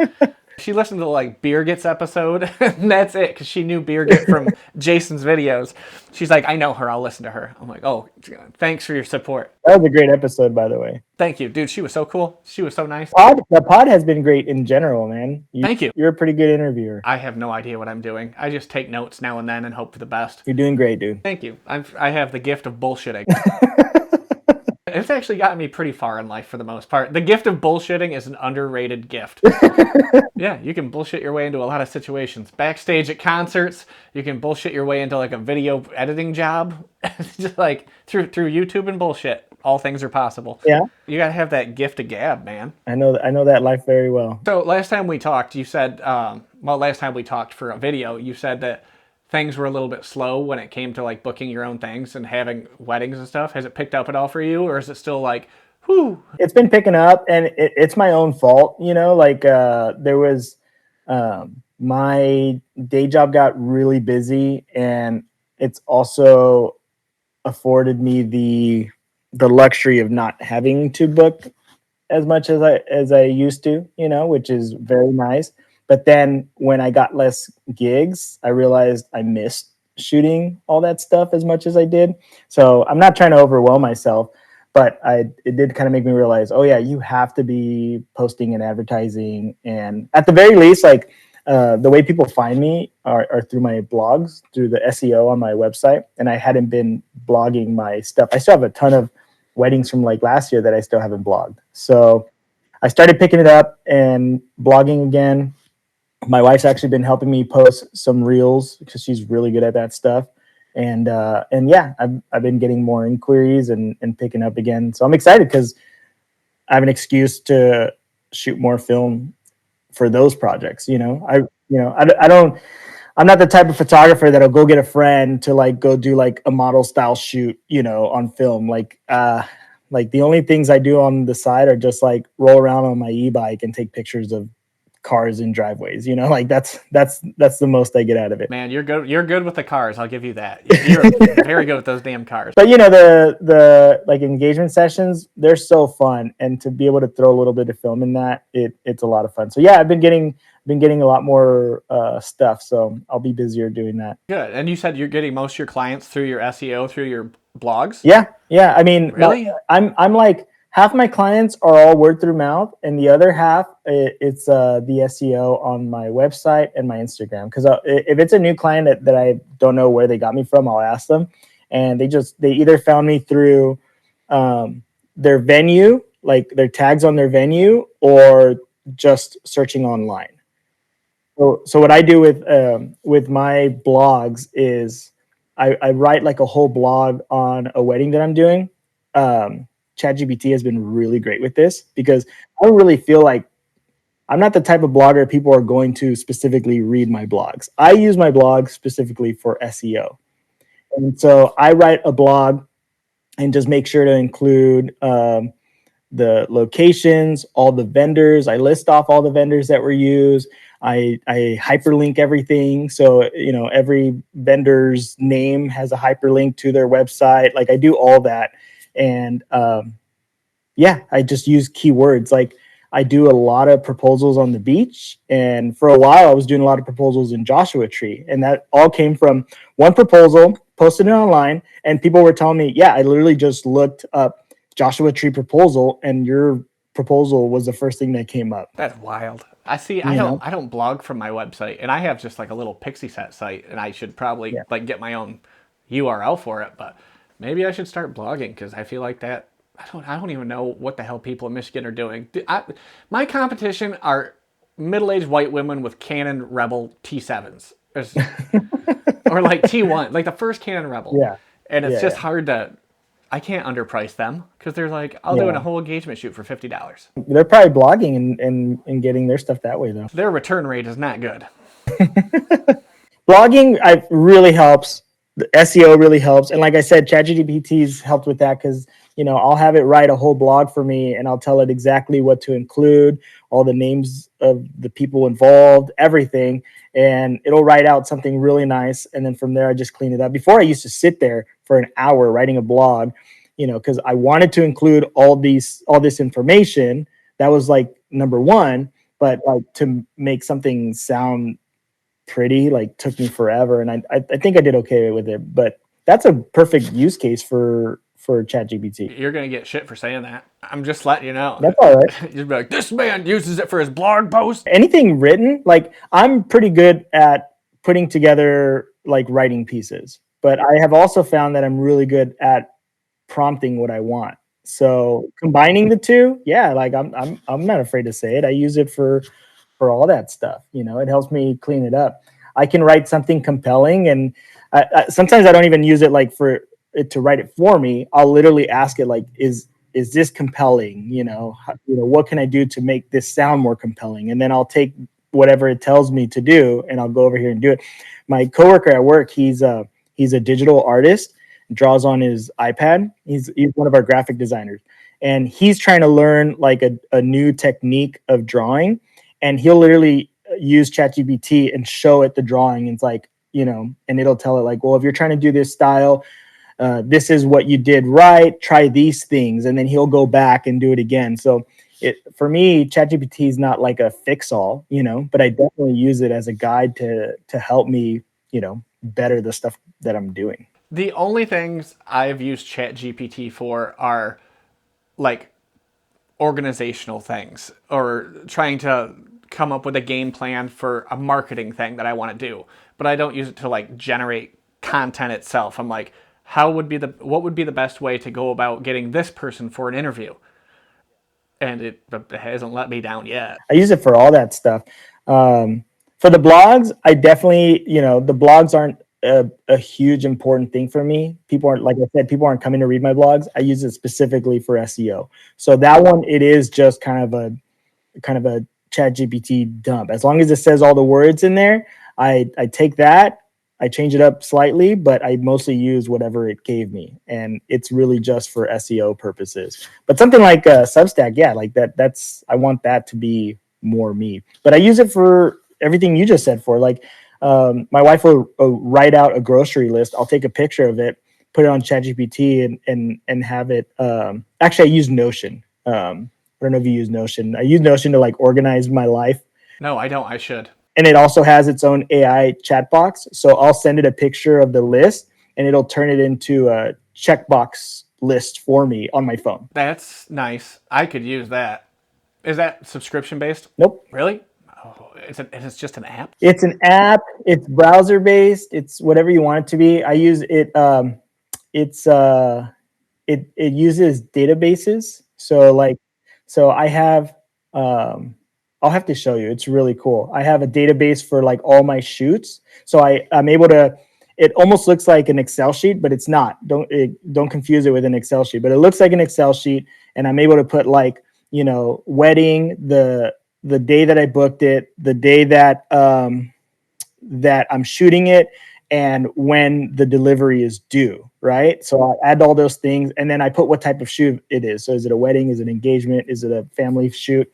She listened to like Beer Git's episode, and that's it, because she knew Beer Git from Jason's videos. She's like, I know her, I'll listen to her. I'm like, oh, thanks for your support. That was a great episode, by the way. Thank you, dude. She was so cool. She was so nice. The pod has been great in general, man. Thank you. You're a pretty good interviewer. I have no idea what I'm doing. I just take notes now and then and hope for the best. You're doing great, dude. Thank you. I have the gift of bullshitting. It's actually gotten me pretty far in life for the most part. The gift of bullshitting is an underrated gift. Yeah, you can bullshit your way into a lot of situations. Backstage at concerts, you can bullshit your way into like a video editing job. Just like through YouTube and bullshit. All things are possible. Yeah. You gotta have that gift of gab, man. I know that life very well. So last time we talked, you said, last time we talked for a video, you said that things were a little bit slow when it came to like booking your own things and having weddings and stuff. Has it picked up at all for you, or is it still like, whew? It's been picking up, and it's my own fault, you know. Like there was my day job got really busy, and it's also afforded me the luxury of not having to book as much as I used to, you know, which is very nice. But then when I got less gigs, I realized I missed shooting all that stuff as much as I did. So I'm not trying to overwhelm myself, but it did kind of make me realize, oh yeah, you have to be posting and advertising. And at the very least, like the way people find me are through my blogs, through the SEO on my website. And I hadn't been blogging my stuff. I still have a ton of weddings from like last year that I still haven't blogged. So I started picking it up and blogging again. My wife's actually been helping me post some reels because she's really good at that stuff. And yeah, I've been getting more inquiries and picking up again. So I'm excited because I have an excuse to shoot more film for those projects. You know, I'm not the type of photographer that'll go get a friend to like go do like a model style shoot, you know, on film. Like the only things I do on the side are just like roll around on my e-bike and take pictures of cars in driveways, you know, like that's the most I get out of it. Man, you're good with the cars, I'll give you that. You're very good with those damn cars. But you know, the like engagement sessions, they're so fun, and to be able to throw a little bit of film in that, it's a lot of fun. So yeah, I've been getting a lot more stuff, so I'll be busier doing that. Good. And you said you're getting most of your clients through your SEO, through your blogs? Yeah, I mean, really? I'm like, half my clients are all word through mouth, and the other half, it's the SEO on my website and my Instagram. Because if it's a new client that I don't know where they got me from, I'll ask them. And they either found me through their venue, like their tags on their venue, or just searching online. So what I do with my blogs is I write like a whole blog on a wedding that I'm doing. ChatGPT has been really great with this because I don't really feel like I'm not the type of blogger people are going to specifically read my blogs. I use my blog specifically for SEO. And so I write a blog and just make sure to include the locations, all the vendors. I list off all the vendors that were used. I hyperlink everything. So, you know, every vendor's name has a hyperlink to their website. Like I do all that. And yeah, I just use keywords. Like I do a lot of proposals on the beach, and for a while I was doing a lot of proposals in Joshua Tree, and that all came from one proposal, posted it online, and people were telling me, yeah, I literally just looked up Joshua Tree proposal, and your proposal was the first thing that came up. That's wild. I see. I don't blog from my website, and I have just like a little pixie set site, and I should probably like get my own URL for it, but maybe I should start blogging because I feel like that. I don't even know what the hell people in Michigan are doing. My competition are middle-aged white women with Canon Rebel T7s. Or like T1, like the first Canon Rebel. Yeah. And it's just hard to, I can't underprice them because they're like, I'll do a whole engagement shoot for $50. They're probably blogging and getting their stuff that way though. Their return rate is not good. Blogging really helps. The SEO really helps. And like I said, ChatGPT's helped with that because, I'll have it write a whole blog for me, and I'll tell it exactly what to include, all the names of the people involved, everything, and it'll write out something really nice. And then from there, I just clean it up. Before, I used to sit there for an hour writing a blog, because I wanted to include all this information. That was like number one, but like to make something sound pretty like took me forever, and I think I did okay with it. But that's a perfect use case for ChatGPT. You're gonna get shit for saying that. I'm just letting you know. That's all right. You'd be like, this man uses it for his blog post. Anything written, like I'm pretty good at putting together like writing pieces, but I have also found that I'm really good at prompting what I want. So combining the two, yeah, like I'm not afraid to say it. I use it for all that stuff. It helps me clean it up. I can write something compelling, and sometimes I don't even use it like for it to write it for me. I'll literally ask it like, is this compelling? What can I do to make this sound more compelling? And then I'll take whatever it tells me to do, and I'll go over here and do it. My coworker at work, he's a digital artist, draws on his iPad. He's one of our graphic designers, and he's trying to learn like a new technique of drawing, and he'll literally use ChatGPT and show it the drawing. And it's like, and it'll tell it like, well, if you're trying to do this style, this is what you did right. Try these things, and then he'll go back and do it again. So for me, ChatGPT is not like a fix-all, but I definitely use it as a guide to help me, better the stuff that I'm doing. The only things I've used ChatGPT for are like organizational things or trying to come up with a game plan for a marketing thing that I want to do. But I don't use it to like generate content itself. I'm like, what would be the best way to go about getting this person for an interview? And it hasn't let me down yet. I use it for all that stuff. For the blogs, I definitely, the blogs aren't a huge important thing for me. People aren't, like I said, people aren't coming to read my blogs. I use it specifically for SEO. So that one, it is just kind of a chat GPT dump. As long as it says all the words in there, I take that, I change it up slightly, but I mostly use whatever it gave me. And it's really just for SEO purposes. But something like Substack, yeah, like I want that to be more me. But I use it for everything you just said for. Like my wife will write out a grocery list. I'll take a picture of it, put it on ChatGPT and have it. Actually, I use Notion. I don't know if you use Notion. I use Notion to like organize my life. No, I don't. I should. And it also has its own AI chat box. So I'll send it a picture of the list, and it'll turn it into a checkbox list for me on my phone. That's nice. I could use that. Is that subscription based? Nope. Really? Oh, it's just an app? It's an app. It's browser based. It's whatever you want it to be. I use it. It uses databases. So I have. I'll have to show you. It's really cool. I have a database for like all my shoots. So I'm able to. It almost looks like an Excel sheet, but it's not. Don't confuse it with an Excel sheet. But it looks like an Excel sheet, and I'm able to put like wedding, the day that I booked it, the day that that I'm shooting it, and when the delivery is due. Right. So I add all those things, and then I put what type of shoot it is. So is it a wedding? Is it an engagement? Is it a family shoot?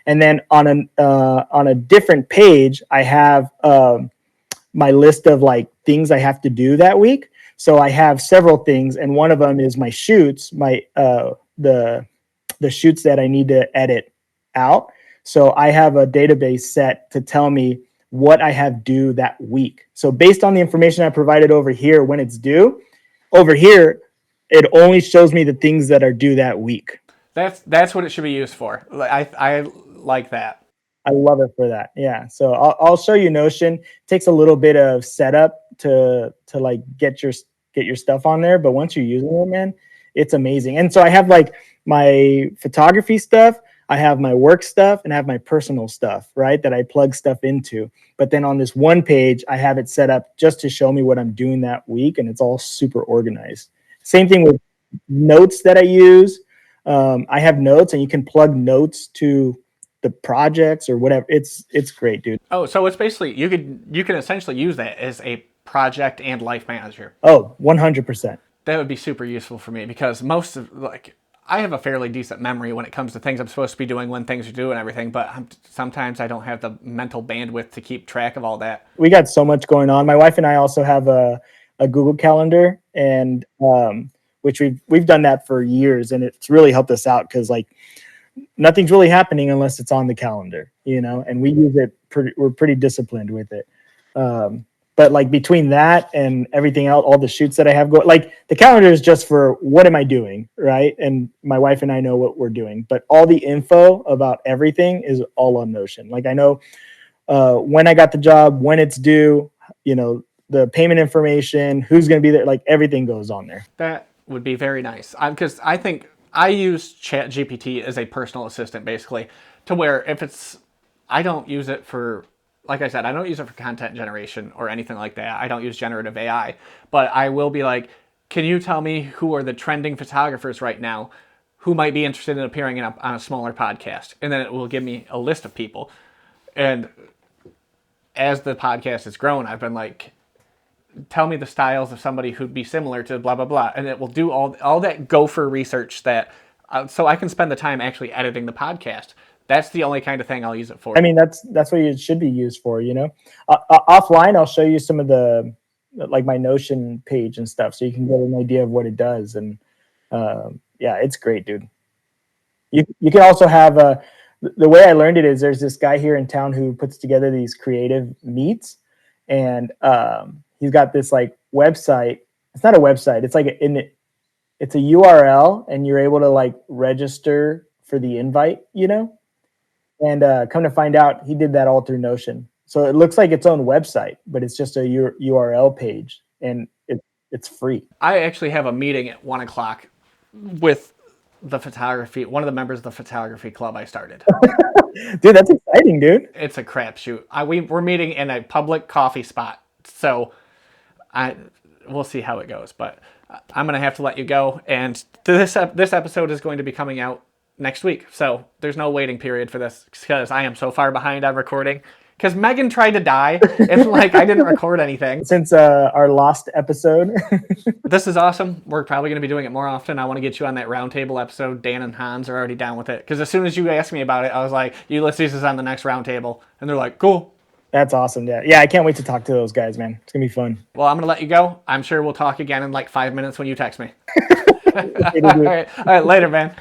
And then on a different page, I have my list of like things I have to do that week. So I have several things, and one of them is my shoots, the shoots that I need to edit out. So I have a database set to tell me what I have due that week. So based on the information I provided over here when it's due, over here it only shows me the things that are due that week. That's what it should be used for. I like that. I love it for that. Yeah. So I'll show you Notion. It takes a little bit of setup to like get your stuff on there, but once you're using it, man, it's amazing. And so I have like my photography stuff, I have my work stuff, and I have my personal stuff, right? That I plug stuff into. But then on this one page, I have it set up just to show me what I'm doing that week, and it's all super organized. Same thing with notes that I use. I have notes, and you can plug notes to the projects or whatever. It's great, dude. Oh, so it's basically you can essentially use that as a project and life manager. Oh, 100%. That would be super useful for me because most of like I have a fairly decent memory when it comes to things I'm supposed to be doing when things are due and everything, but sometimes I don't have the mental bandwidth to keep track of all that. We got so much going on. My wife and I also have a Google Calendar, and which we've done that for years, and it's really helped us out because like nothing's really happening unless it's on the calendar, you know, and we use it. We're pretty disciplined with it. But like between that and everything else, all the shoots that I have going, like the calendar is just for what am I doing, right? And my wife and I know what we're doing, but all the info about everything is all on Notion. Like I know when I got the job, when it's due, you know, the payment information, who's going to be there, like everything goes on there. That would be very nice because I think I use Chat GPT as a personal assistant basically to where if it's, I don't use it for, like I said, I don't use it for content generation or anything like that. I don't use generative AI, but I will be like, can you tell me who are the trending photographers right now who might be interested in appearing on a smaller podcast? And then it will give me a list of people. And as the podcast has grown, I've been like, tell me the styles of somebody who'd be similar to blah, blah, blah. And it will do all that gopher research that, so I can spend the time actually editing the podcast. That's the only kind of thing I'll use it for. I mean, that's what it should be used for, you know. Offline, I'll show you some of the, like my Notion page and stuff, so you can get an idea of what it does. And yeah, it's great, dude. You can also have the way I learned it is there's this guy here in town who puts together these creative meets, and he's got this like website. It's not a website. It's like it's a URL, and you're able to like register for the invite, you know. And come to find out, he did that all through Notion. So it looks like its own website, but it's just a URL page, and it's free. I actually have a meeting at 1:00 with the photography, one of the members of the photography club I started. Dude, that's exciting, dude. It's a crapshoot. We're meeting in a public coffee spot, so we'll see how it goes. But I'm gonna have to let you go, and this episode is going to be coming out next week, so there's no waiting period for this because I am so far behind on recording. Because Megan tried to die, and like I didn't record anything since our lost episode. This is awesome. We're probably going to be doing it more often. I want to get you on that roundtable episode. Dan and Hans are already down with it. Because as soon as you asked me about it, I was like, Ulices is on the next roundtable. And they're like, cool. That's awesome. Yeah, I can't wait to talk to those guys, man. It's going to be fun. Well, I'm going to let you go. I'm sure we'll talk again in like 5 minutes when you text me. All right, later, man.